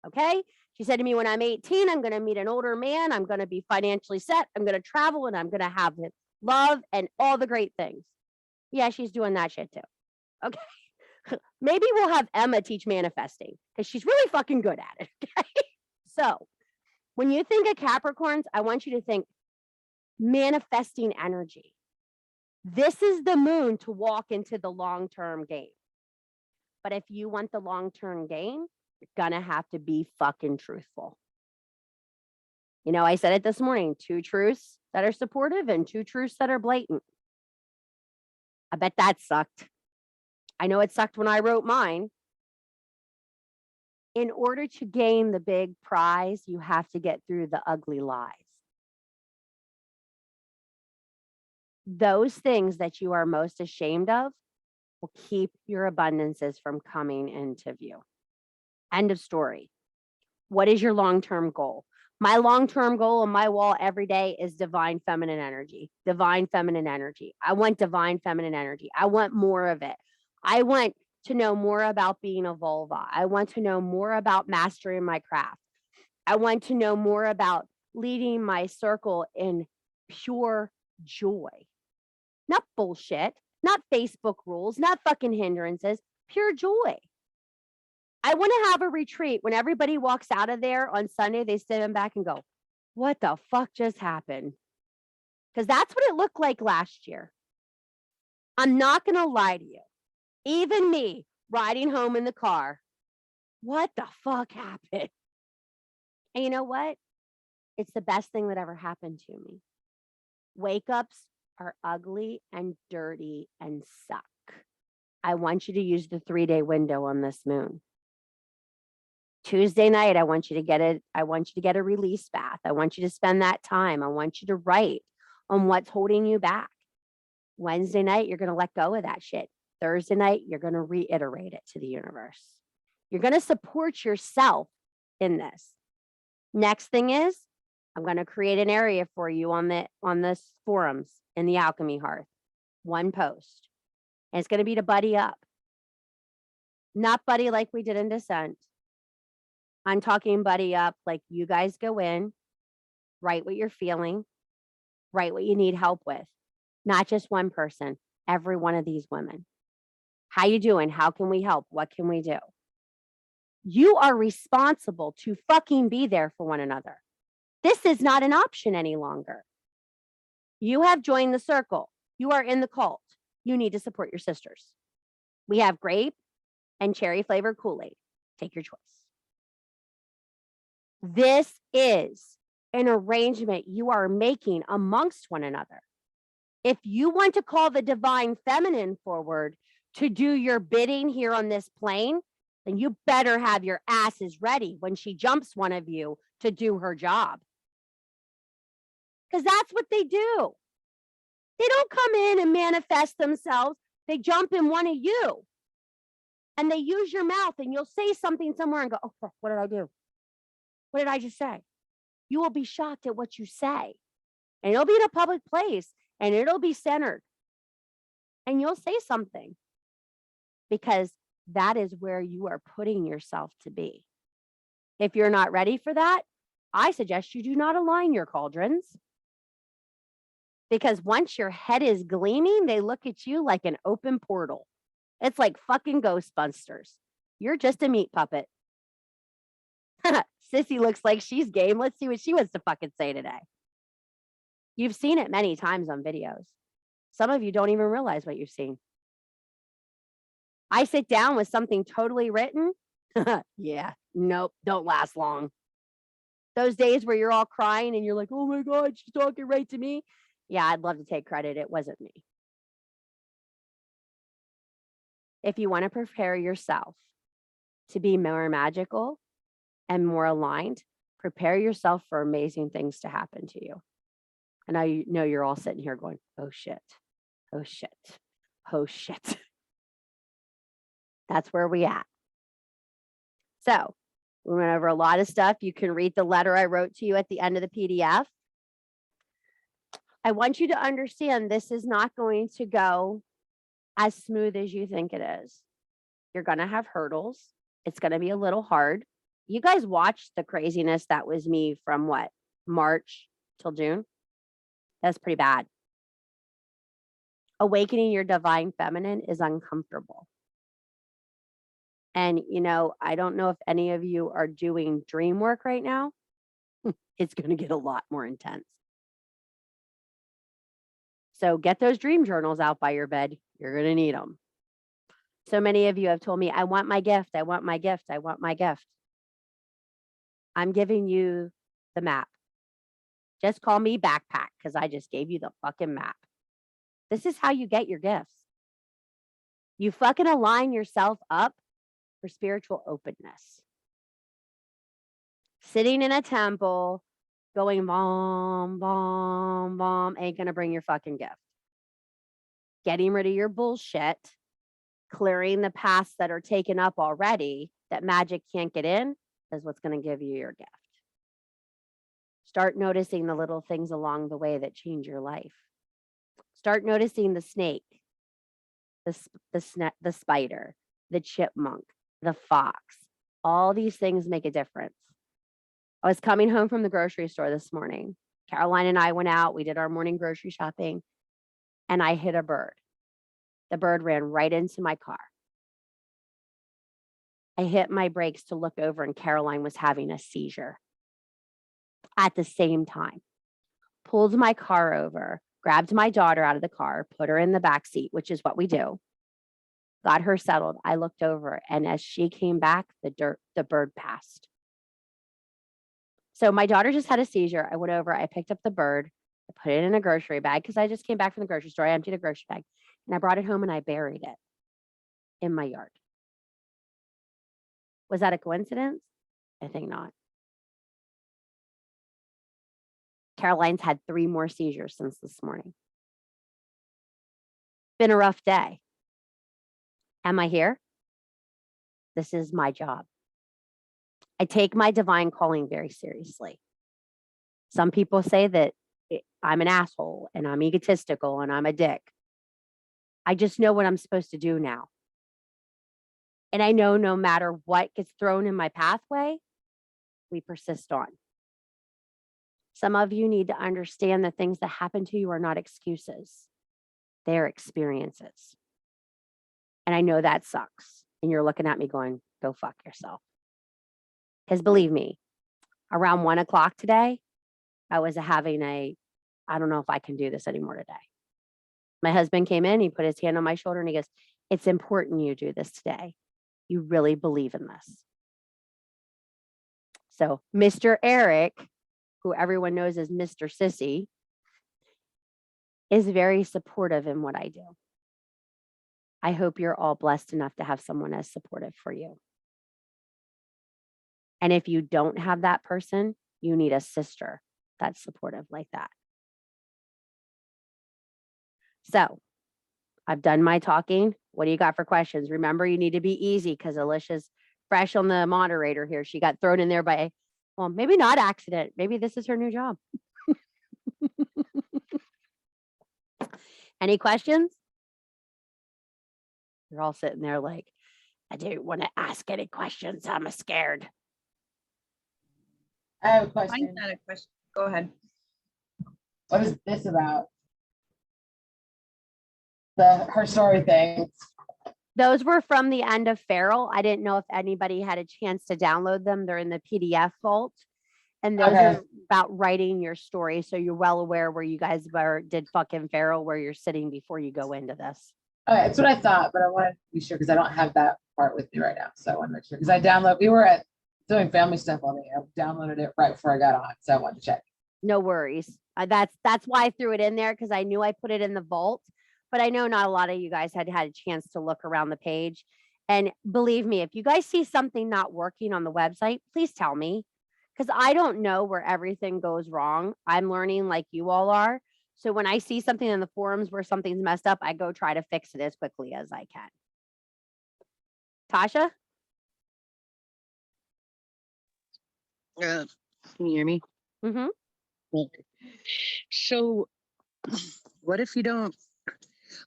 Okay? She said to me, when I'm 18, I'm going to meet an older man. I'm going to be financially set. I'm going to travel and I'm going to have love and all the great things. Yeah, she's doing that shit too. Okay. Maybe we'll have Emma teach manifesting because she's really fucking good at it. Okay. So when you think of Capricorns, I want you to think manifesting energy. This is the moon to walk into the long-term game. But if you want the long-term game, you're gonna have to be fucking truthful. You know, I said it this morning, 2 truths that are supportive and 2 truths that are blatant. I bet that sucked. I know it sucked when I wrote mine. In order to gain the big prize, you have to get through the ugly lies. Those things that you are most ashamed of will keep your abundances from coming into view. End of story. What is your long-term goal? My long-term goal on my wall every day is divine feminine energy. Divine feminine energy. I want divine feminine energy. I want more of it. I want to know more about being a vulva. I want to know more about mastering my craft. I want to know more about leading my circle in pure joy. Not bullshit, not Facebook rules, not fucking hindrances, pure joy. I want to have a retreat when everybody walks out of there on Sunday, they stand back and go, what the fuck just happened? Because that's what it looked like last year. I'm not going to lie to you. Even me riding home in the car, what the fuck happened? And you know what? It's the best thing that ever happened to me. Wake ups are ugly and dirty and suck. I want you to use the 3-day window on this moon. Tuesday night, I want you to get a release bath. I want you to spend that time. I want you to write on what's holding you back. Wednesday night, you're going to let go of that shit. Thursday night, you're going to reiterate it to the universe. You're going to support yourself in this. Next thing is, I'm going to create an area for you on the forums in the Alchemy Hearth. 1 post. And it's going to be to buddy up. Not buddy like we did in Descent. I'm talking buddy up like you guys go in, write what you're feeling, write what you need help with. Not just one person, every one of these women. How you doing? How can we help? What can we do? You are responsible to fucking be there for one another. This is not an option any longer. You have joined the circle. You are in the cult. You need to support your sisters. We have grape and cherry flavored Kool-Aid. Take your choice. This is an arrangement you are making amongst one another. If you want to call the divine feminine forward to do your bidding here on this plane, then you better have your asses ready when she jumps one of you to do her job. Because that's what they do. They don't come in and manifest themselves. They jump in one of you. And they use your mouth, and you'll say something somewhere and go, oh, fuck, what did I do? What did I just say? You will be shocked at what you say. And it'll be in a public place, and it'll be centered. And you'll say something because that is where you are putting yourself to be. If you're not ready for that, I suggest you do not align your cauldrons. Because once your head is gleaming, they look at you like an open portal. It's like fucking Ghostbusters. You're just a meat puppet. Sissy looks like she's game. Let's see what she wants to fucking say today. You've seen it many times on videos. Some of you don't even realize what you've seen. I sit down with something totally written. Yeah, nope, don't last long. Those days where you're all crying and you're like, oh my God, she's talking right to me. Yeah, I'd love to take credit. It wasn't me. If you want to prepare yourself to be more magical and more aligned, prepare yourself for amazing things to happen to you. And I know you're all sitting here going, oh shit, oh shit, oh shit. That's where we at. So we went over a lot of stuff. You can read the letter I wrote to you at the end of the PDF. I want you to understand this is not going to go as smooth as you think it is. You're going to have hurdles. It's going to be a little hard. You guys watched the craziness that was me from what? March till June? That's pretty bad. Awakening your divine feminine is uncomfortable. And, you know, I don't know if any of you are doing dream work right now. It's going to get a lot more intense. So get those dream journals out by your bed. You're going to need them. So many of you have told me, I want my gift. I want my gift. I want my gift. I'm giving you the map. Just call me backpack because I just gave you the fucking map. This is how you get your gifts. You fucking align yourself up for spiritual openness. Sitting in a temple, going bomb, bomb, bomb, ain't gonna bring your fucking gift. Getting rid of your bullshit, clearing the paths that are taken up already that magic can't get in is what's gonna give you your gift. Start noticing the little things along the way that change your life. Start noticing the snake, the spider, the chipmunk, the fox. All these things make a difference. I was coming home from the grocery store this morning. Caroline and I went out. We did our morning grocery shopping, and I hit a bird. The bird ran right into my car. I hit my brakes to look over, and Caroline was having a seizure. At the same time, pulled my car over, grabbed my daughter out of the car, put her in the back seat, which is what we do. Got her settled. I looked over, and as she came back, the bird passed. So my daughter just had a seizure. I went over, I picked up the bird, I put it in a grocery bag because I just came back from the grocery store. I emptied a grocery bag, and I brought it home and I buried it in my yard. Was that a coincidence? I think not. Caroline's had 3 more seizures since this morning. Been a rough day. Am I here? This is my job. I take my divine calling very seriously. Some people say that I'm an asshole and I'm egotistical and I'm a dick. I just know what I'm supposed to do now. And I know no matter what gets thrown in my pathway, we persist on. Some of you need to understand that things that happen to you are not excuses. They're experiences. And I know that sucks. And you're looking at me going, go fuck yourself. Because believe me, around 1 o'clock today, I was having I don't know if I can do this anymore today. My husband came in, he put his hand on my shoulder and he goes, it's important you do this today. You really believe in this. So Mr. Eric, who everyone knows as Mr. Sissy, is very supportive in what I do. I hope you're all blessed enough to have someone as supportive for you. And if you don't have that person, you need a sister that's supportive like that. So I've done my talking. What do you got for questions? Remember, you need to be easy because Alicia's fresh on the moderator here. She got thrown in there by, well, maybe not accident. Maybe this is her new job. Any questions? You're all sitting there like, I didn't want to ask any questions. I'm scared. I have a Mine's question. not a question. Go ahead. What is this about? Her story thing. Those were from the end of Feral. I didn't know if anybody had a chance to download them. They're in the PDF vault. And those Okay. are about writing your story. So you're well aware where you guys did fucking Feral, where you're sitting before you go into this. Okay, that's what I thought, but I wanted to be sure because I don't have that part with me right now. So I want to make sure because we were doing family stuff on it. I downloaded it right before I got on. So I wanted to check. No worries. That's why I threw it in there because I knew I put it in the vault. But I know not a lot of you guys had a chance to look around the page. And believe me, if you guys see something not working on the website, please tell me. Because I don't know where everything goes wrong. I'm learning like you all are. So when I see something in the forums where something's messed up, I go try to fix it as quickly as I can. Tasha? Can you hear me? Mm-hmm. Okay. So what if you don't,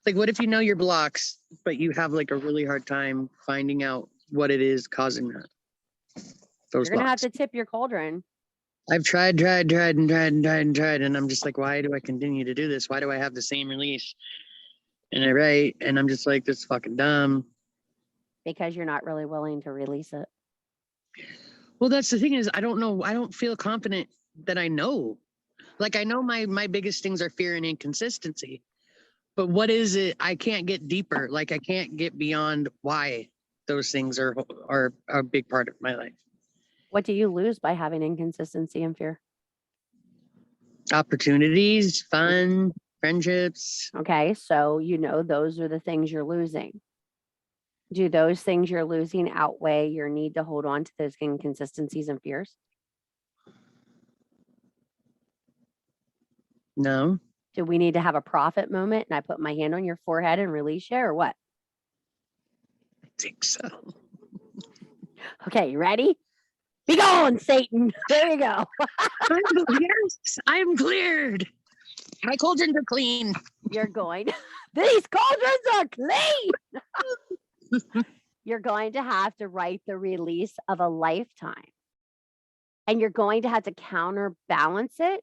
like, what if you know your blocks, but you have like a really hard time finding out what it is causing that? Those You're going to have blocks. to tip your cauldron. I've tried, and I'm just like, why do I continue to do this? Why do I have the same release? And I write, and I'm just like, this is fucking dumb. Because you're not really willing to release it. Well, that's the thing is, I don't know. I don't feel confident that I know. Like, I know my biggest things are fear and inconsistency. But what is it? I can't get deeper. Like, I can't get beyond why those things are a big part of my life. What do you lose by having inconsistency and fear? Opportunities, fun, friendships. Okay, so you know those are the things you're losing. Do those things you're losing outweigh your need to hold on to those inconsistencies and fears? No, Do we need to have a prophet moment and I put my hand on your forehead and release you or what? I think so. Okay, you ready? Be gone, Satan. There you go. Yes, I'm cleared. My cauldrons are clean. You're going, these cauldrons are clean. You're going to have to write the release of a lifetime. And you're going to have to counterbalance it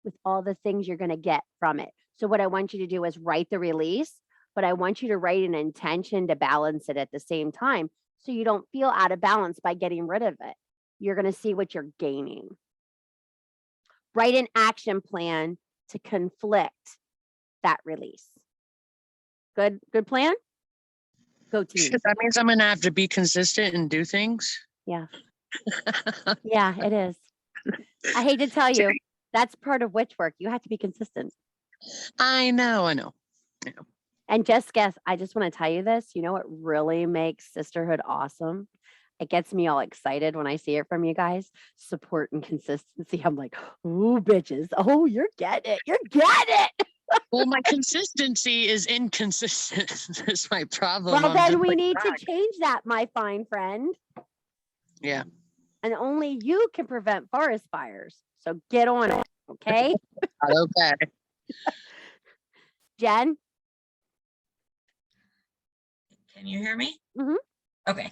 with all the things you're going to get from it. So what I want you to do is write the release, but I want you to write an intention to balance it at the same time. So you don't feel out of balance by getting rid of it. You're going to see what you're gaining. Write an action plan to conflict that release. Good plan? Go team. Shit, that means I'm gonna have to be consistent and do things. Yeah. Yeah, it is. I hate to tell you, that's part of witch work. You have to be consistent. I know. And just guess, I just want to tell you this. You know what really makes sisterhood awesome? It gets me all excited when I see it from you guys. Support and consistency. I'm like, ooh, bitches. Oh, you're getting it. You're getting it. Well, my consistency is inconsistent. That's my problem. Well, I'm then just we like, need "Fuck." to change that, my fine friend. Yeah. And only you can prevent forest fires. So get on it. Okay. Okay. Jen? Can you hear me? Mhm. Okay.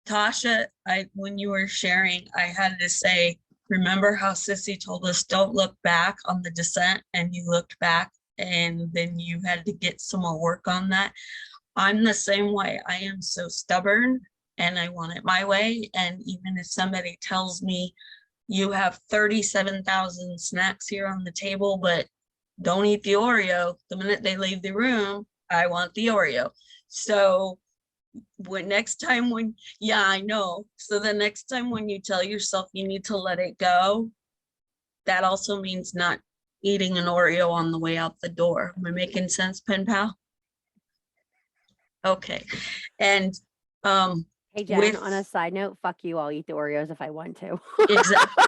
Tasha, when you were sharing, I had to say, remember how Sissy told us don't look back on the descent, and you looked back and then you had to get some more work on that. I'm the same way. I am so stubborn and I want it my way. And even if somebody tells me you have 37,000 snacks here on the table, but don't eat the Oreo, the minute they leave the room, I want the Oreo. So yeah, I know. So the next time when you tell yourself you need to let it go, that also means not eating an Oreo on the way out the door. Am I making sense, pen pal? Okay. And Hey Jen, with on a side note, fuck you, I'll eat the Oreos if I want to. exactly.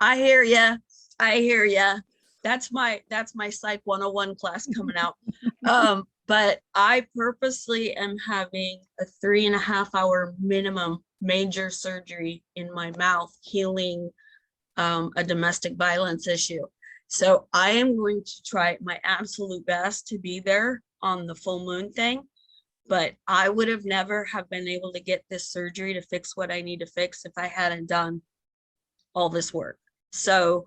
I hear ya. I hear ya. That's my Psych 101 class coming out. But I purposely am having a 3.5 hour minimum major surgery in my mouth, healing a domestic violence issue. So I am going to try my absolute best to be there on the full moon thing, but I would have never have been able to get this surgery to fix what I need to fix if I hadn't done all this work. So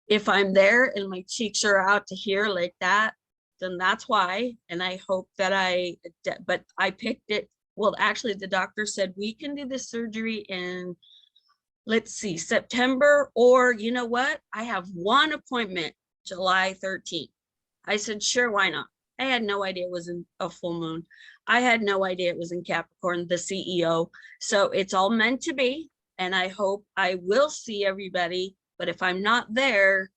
if I'm there and my cheeks are out to here like that, then that's why. And I hope that but I picked it. Well, actually the doctor said we can do this surgery in, let's see, September, or you know what? I have one appointment, July 13th. I said, sure, why not? I had no idea it was in a full moon. I had no idea it was in Capricorn, the CEO. So it's all meant to be. And I hope I will see everybody. But if I'm not there,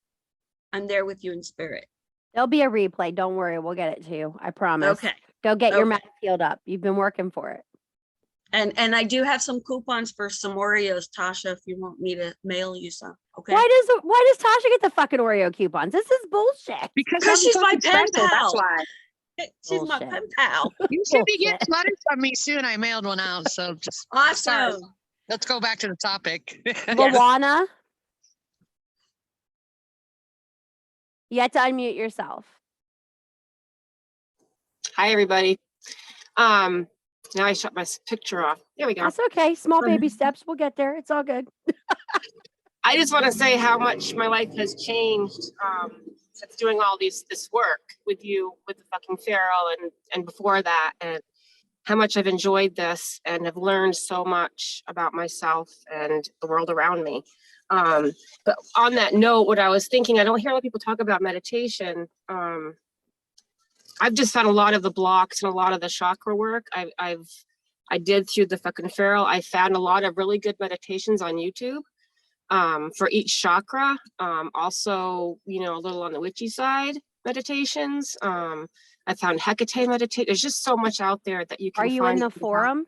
I'm there with you in spirit. There'll be a replay. Don't worry. We'll get it to you. I promise. Okay. Go get your Okay. mouth healed up. You've been working for it. And I do have some coupons for some Oreos, Tasha, if you want me to mail you some. Okay. Why does Tasha get the fucking Oreo coupons? This is bullshit. Because she's my pen pal. That's why. She's my Bullshit. pen pal. You should be Bullshit. getting letters from me soon. I mailed one out. So just Awesome. let's go back to the topic. Luana, you have to unmute yourself. Hi, everybody. Now I shut my picture off. There we go. That's okay. Small baby steps. We'll get there. It's all good. I just want to say how much my life has changed since doing all this work with you, with the fucking feral, and before that, and how much I've enjoyed this and have learned so much about myself and the world around me. But on that note, what I was thinking, I don't hear a lot of people talk about meditation. I've just found a lot of the blocks and a lot of the chakra work I did through the fucking feral. I found a lot of really good meditations on YouTube for each chakra. Also, a little on the witchy side meditations. I found Hecate meditate. There's just so much out there that you can Are find. you in the forum?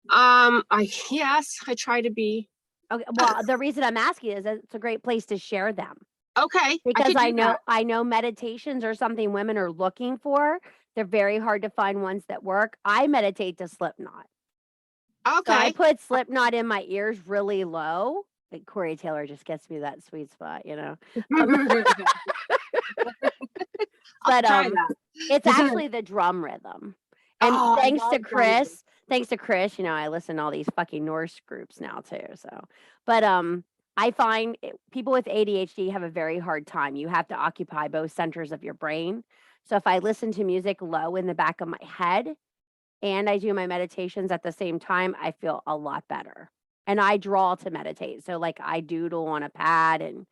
Yes, I try to be. Okay. Well, the reason I'm asking is that it's a great place to share them. Okay. Because could do that. I know meditations are something women are looking for. They're very hard to find ones that work. I meditate to Slipknot. So I Okay. put Slipknot in my ears really low. Like Corey Taylor just gets me that sweet spot, But try that. it's actually the drum rhythm. And Oh, I thanks to love Chris, I listen to all these fucking Norse groups now too. So, but I find people with ADHD have a very hard time. You have to occupy both centers of your brain. So if I listen to music low in the back of my head and I do my meditations at the same time, I feel a lot better. And I draw to meditate. So like I doodle on a pad and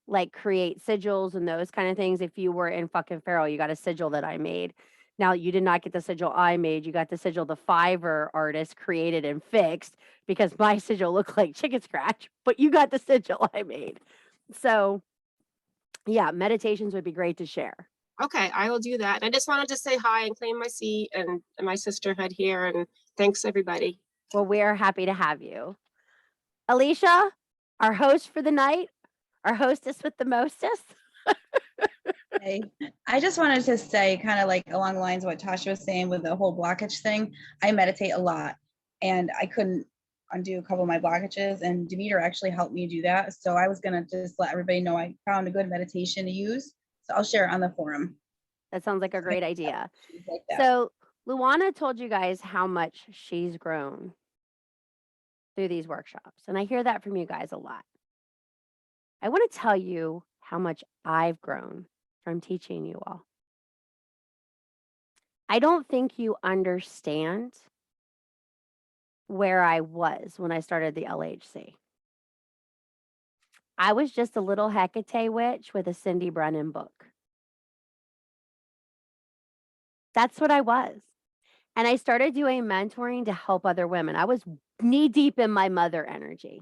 like create sigils and those kind of things. If you were in fucking feral, you got a sigil that I made. Now you did not get the sigil I made. You got the sigil the Fiverr artist created and fixed because my sigil looked like chicken scratch, but you got the sigil I made. So yeah, meditations would be great to share. Okay, I will do that. I just wanted to say hi and claim my seat and my sisterhood here. And thanks, everybody. Well, we're happy to have you. Alicia, our host for the night, our hostess with the mostest. Hey, I just wanted to say, kind of like along the lines of what Tasha was saying with the whole blockage thing, I meditate a lot and I couldn't undo a couple of my blockages, and Demeter actually helped me do that. So I was going to just let everybody know I found a good meditation to use. So I'll share it on the forum. That sounds like a great idea. Like that. So Luana told you guys how much she's grown through these workshops, and I hear that from you guys a lot. I want to tell you how much I've grown from teaching you all. I don't think you understand where I was when I started the LHC. I was just a little Hecate witch with a Cindy Brennan book. That's what I was. And I started doing mentoring to help other women. I was knee deep in my mother energy.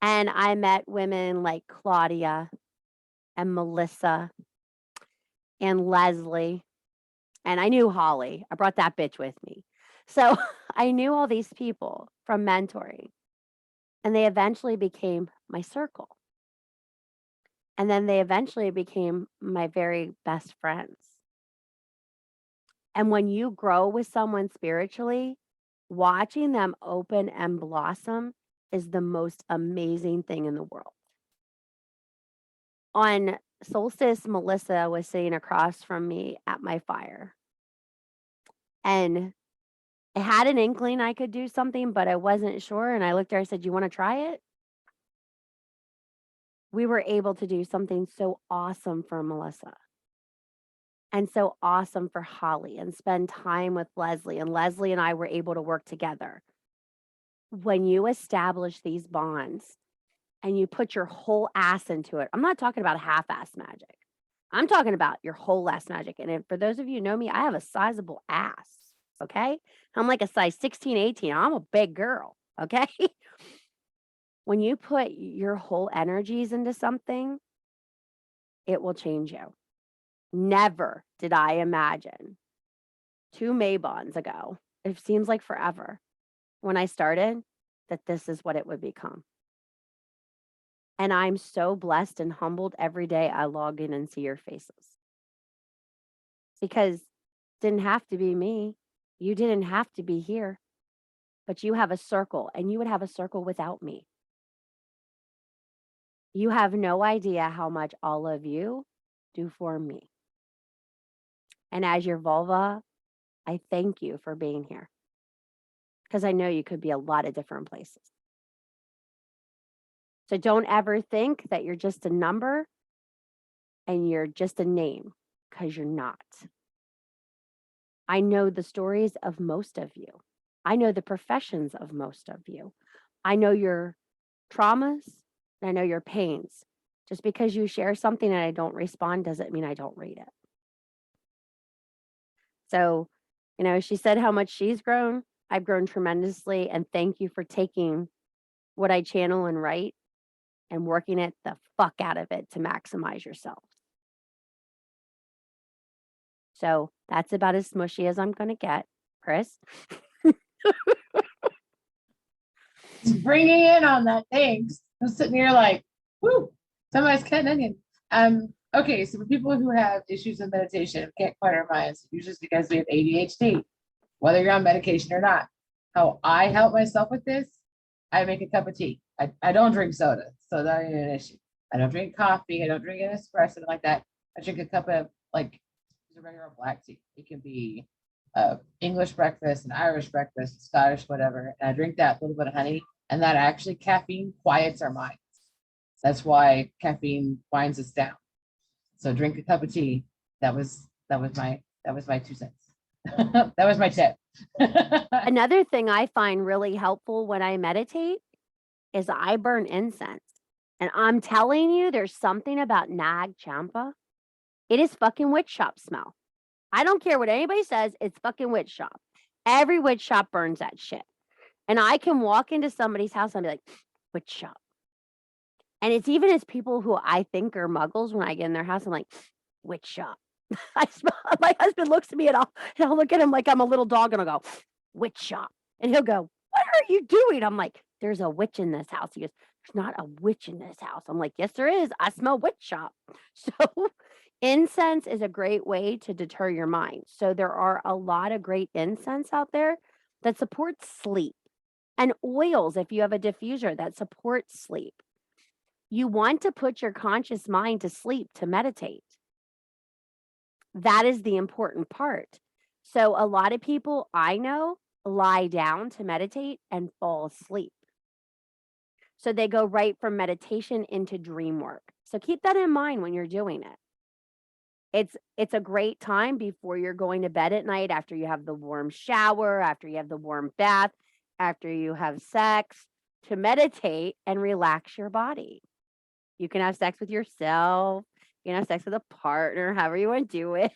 And I met women like Claudia and Melissa and Leslie. And I knew Holly. I brought that bitch with me. So I knew all these people from mentoring. And they eventually became my circle. And then they eventually became my very best friends. And when you grow with someone spiritually, watching them open and blossom is the most amazing thing in the world. On solstice, Melissa was sitting across from me at my fire. And I had an inkling I could do something, but I wasn't sure. And I looked at her and said, "You want to try it?" We were able to do something so awesome for Melissa and so awesome for Holly and spend time with Leslie. And Leslie and I were able to work together. When you establish these bonds and you put your whole ass into it, I'm not talking about half-ass magic. I'm talking about your whole ass magic. And for those of you who know me, I have a sizable ass. Okay. I'm like a size 16, 18. I'm a big girl. Okay. When you put your whole energies into something, it will change you. Never did I imagine 2 Maybons ago, it seems like forever, when I started, that this is what it would become. And I'm so blessed and humbled every day I log in and see your faces. Because it didn't have to be me. You didn't have to be here. But you have a circle, and you would have a circle without me. You have no idea how much all of you do for me. And as your vulva, I thank you for being here. Because I know you could be a lot of different places. So don't ever think that you're just a number and you're just a name, because you're not. I know the stories of most of you. I know the professions of most of you. I know your traumas and I know your pains. Just because you share something and I don't respond doesn't mean I don't read it. So, she said how much she's grown. I've grown tremendously. And thank you for taking what I channel and write and working it the fuck out of it to maximize yourself. So that's about as smushy as I'm going to get. Chris? Just bringing in on that. Thanks. I'm sitting here like, whoo, somebody's cutting onion. Okay, so for people who have issues with meditation, can't quiet our minds, usually it's because we have ADHD, whether you're on medication or not. How I help myself with this, I make a cup of tea. I don't drink soda, so that ain't an issue. I don't drink coffee. I don't drink an espresso, something like that. I drink a cup of like a regular black tea. It can be English breakfast, an Irish breakfast, Scottish, whatever. And I drink that, a little bit of honey, and that actually caffeine quiets our minds. That's why caffeine winds us down. So drink a cup of tea. That was my 2 cents. That was my tip. Another thing I find really helpful when I meditate is I burn incense. And I'm telling you, there's something about Nag Champa. It is fucking witch shop smell. I don't care what anybody says, it's fucking witch shop. Every witch shop burns that shit. And I can walk into somebody's house and be like, witch shop. And it's even as people who I think are muggles, when I get in their house, I'm like, witch shop. I smell, my husband looks at me and I'll look at him like I'm a little dog and I'll go, witch shop. And he'll go, what are you doing? I'm like, there's a witch in this house. He goes, there's not a witch in this house. I'm like, yes, there is. I smell witch shop. So incense is a great way to deter your mind. So there are a lot of great incense out there that supports sleep, and oils, if you have a diffuser, that supports sleep. You want to put your conscious mind to sleep to meditate. That is the important part. So a lot of people I know lie down to meditate and fall asleep. So they go right from meditation into dream work. So keep that in mind when you're doing it. It's a great time before you're going to bed at night, after you have the warm shower, after you have the warm bath, after you have sex, to meditate and relax your body. You can have sex with yourself, you can have sex with a partner, however you want to do it.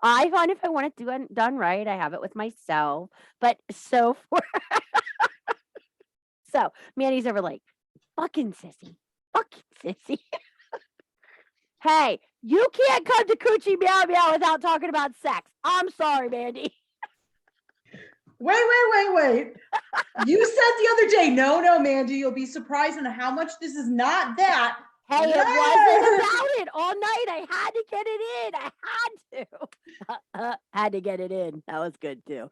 I find if I want it done right, I have it with myself. But so for so Mandy's over like, fucking sissy, fucking sissy. Hey, you can't come to Coochie Meow Meow without talking about sex. I'm sorry, Mandy. Wait. You said the other day, no, Mandy, you'll be surprised on how much this is not that. Hey, it wasn't about it all night. I had to get it in. I had to. Had to get it in. That was good too.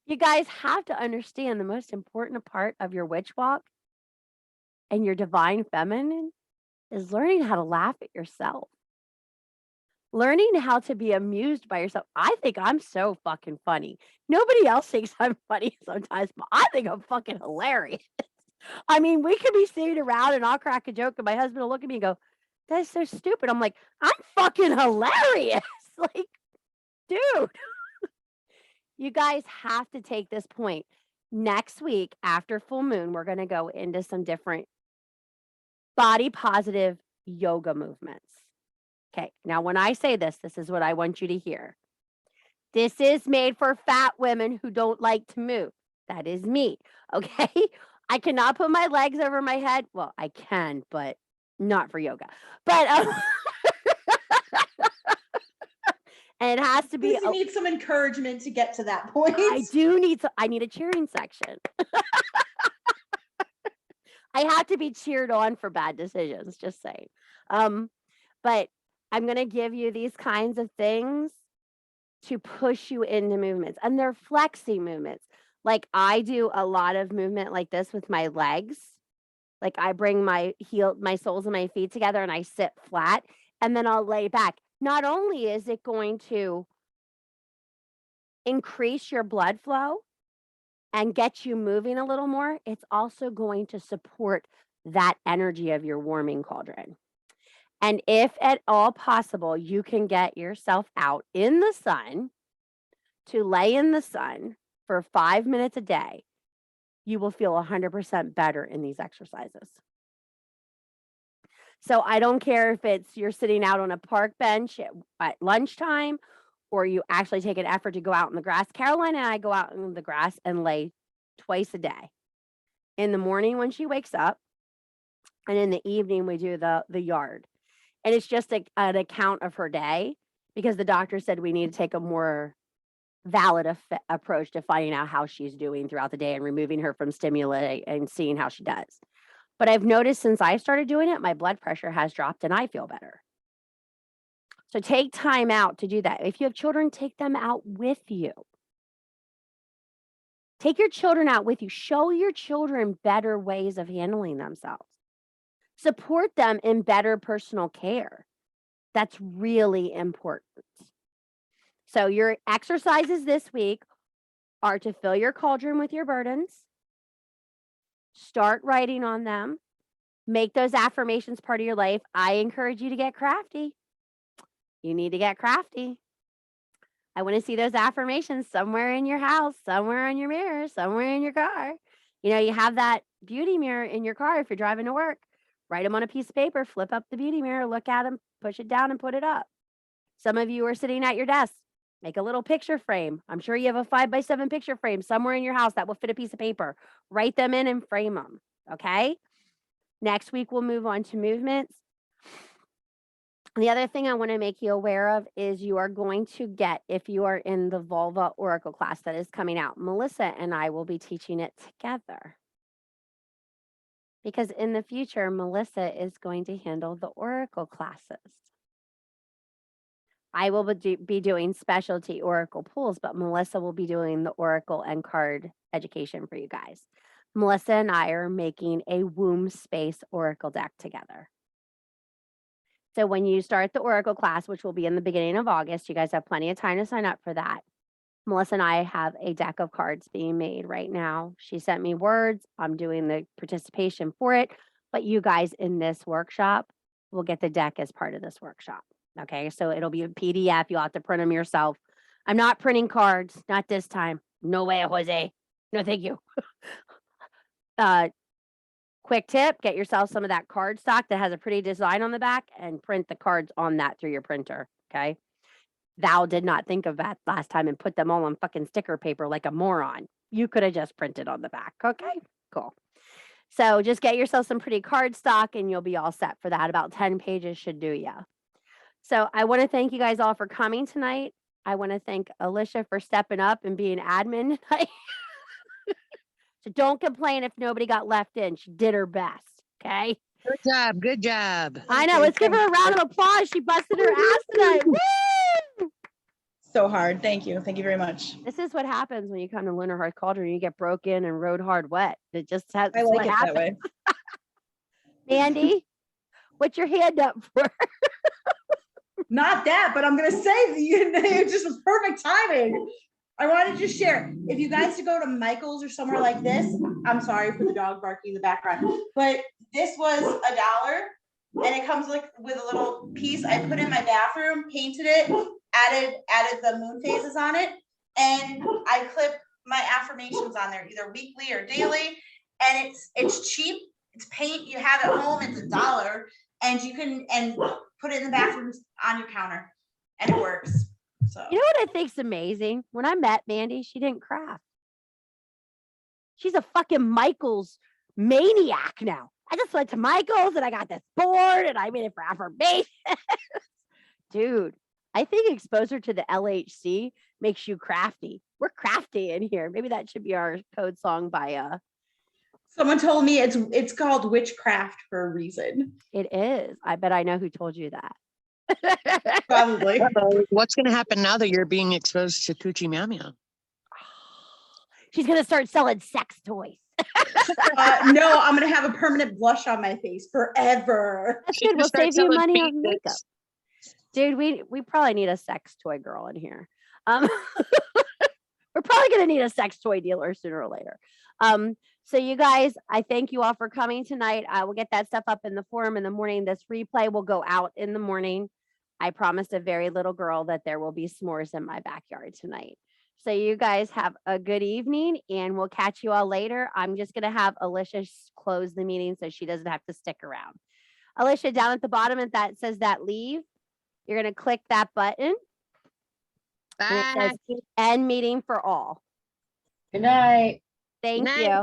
You guys have to understand the most important part of your witch walk and your divine feminine is learning how to laugh at yourself. Learning how to be amused by yourself. I think I'm so fucking funny. Nobody else thinks I'm funny sometimes, but I think I'm fucking hilarious. I mean, we could be sitting around and I'll crack a joke and my husband will look at me and go, that's so stupid. I'm like, I'm fucking hilarious. Like, dude. You guys have to take this point. Next week, after full moon, we're going to go into some different body positive yoga movements. Okay, now when I say this, this is what I want you to hear. This is made for fat women who don't like to move. That is me, okay? I cannot put my legs over my head. Well, I can, but not for yoga. But and it has to be. You need some encouragement to get to that point. I do need I need a cheering section. I have to be cheered on for bad decisions, just saying. But I'm going to give you these kinds of things to push you into movements, and they're flexi movements. Like I do a lot of movement like this with my legs. Like I bring my soles of my feet together and I sit flat and then I'll lay back. Not only is it going to increase your blood flow and get you moving a little more, it's also going to support that energy of your warming cauldron. And if at all possible, you can get yourself out in the sun to lay in the sun for 5 minutes a day, you will feel 100% better in these exercises. So I don't care if it's you're sitting out on a park bench at lunchtime or you actually take an effort to go out in the grass. Caroline and I go out in the grass and lay twice a day. In the morning when she wakes up, and in the evening we do the yard. And it's just an account of her day because the doctor said we need to take a more valid approach to finding out how she's doing throughout the day and removing her from stimuli and seeing how she does. But I've noticed since I started doing it, my blood pressure has dropped and I feel better. So take time out to do that. If you have children, take them out with you. Take your children out with you. Show your children better ways of handling themselves. Support them in better personal care. That's really important. So your exercises this week are to fill your cauldron with your burdens. Start writing on them. Make those affirmations part of your life. I encourage you to get crafty. You need to get crafty. I want to see those affirmations somewhere in your house, somewhere on your mirror, somewhere in your car. You know, you have that beauty mirror in your car if you're driving to work. Write them on a piece of paper, flip up the beauty mirror, look at them, push it down and put it up. Some of you are sitting at your desk. Make a little picture frame. I'm sure you have a 5x7 picture frame somewhere in your house that will fit a piece of paper. Write them in and frame them. Okay. Next week, we'll move on to movements. The other thing I want to make you aware of is you are going to get, if you are in the Vulva Oracle class that is coming out, Melissa and I will be teaching it together. Because in the future, Melissa is going to handle the Oracle classes. I will be doing specialty Oracle pools, but Melissa will be doing the Oracle and card education for you guys. Melissa and I are making a womb space Oracle deck together. So when you start the Oracle class, which will be in the beginning of August, you guys have plenty of time to sign up for that. Melissa and I have a deck of cards being made right now. She sent me words. I'm doing the participation for it. But you guys in this workshop will get the deck as part of this workshop. Okay, so it'll be a PDF. You'll have to print them yourself. I'm not printing cards, not this time. No way, Jose. No, thank you. Quick tip, get yourself some of that card stock that has a pretty design on the back and print the cards on that through your printer. Okay. Val did not think of that last time and put them all on fucking sticker paper like a moron. You could have just printed on the back. Okay, cool. So just get yourself some pretty card stock and you'll be all set for that. About 10 pages should do ya. So I want to thank you guys all for coming tonight. I want to thank Alicia for stepping up and being admin tonight. So don't complain if nobody got left in. She did her best. Okay. Good job. Good job. I know. Let's give her a round of applause. She busted her ass tonight. Woo! So hard. Thank you. Thank you very much. This is what happens when you come to Lunar Hearth Cauldron. You get broken and rode hard wet. It just has. I like it that way. Mandy, what's your hand up for? Not that, but I'm gonna say it just was perfect timing. I wanted to share. If you guys to go to Michael's or somewhere like this, I'm sorry for the dog barking in the background, but this was $1 and it comes like with a little piece I put in my bathroom, painted it, added the moon phases on it, and I clip my affirmations on there either weekly or daily. And it's cheap. It's paint. You have at home. It's $1, and you can put it in the bathroom on your counter, and it works. So You know what I think's amazing? When I met Mandy, she didn't craft. She's a fucking Michael's maniac now. I just went to Michael's and I got this board and I made it for affirmation. Dude, I think exposure to the LHC makes you crafty. We're crafty in here. Maybe that should be our code song by someone told me it's called witchcraft for a reason. It is. I bet I know who told you that. Probably. What's going to happen now that you're being exposed to Coochie Meow Meow? She's gonna start selling sex toys. No, I'm gonna have a permanent blush on my face forever. That's She's good. gonna We'll start save you selling money feet on makeup. pics. Dude, we probably need a sex toy girl in here. We're probably gonna need a sex toy dealer sooner or later. So you guys, I thank you all for coming tonight. I will get that stuff up in the forum in the morning. This replay will go out in the morning. I promised a very little girl that there will be s'mores in my backyard tonight. So you guys have a good evening and we'll catch you all later. I'm just gonna have Alicia close the meeting so she doesn't have to stick around. Alicia, down at the bottom and that says that leave, you're gonna click that button. And it Bye. says end meeting for all. Good night. Thank Night. you.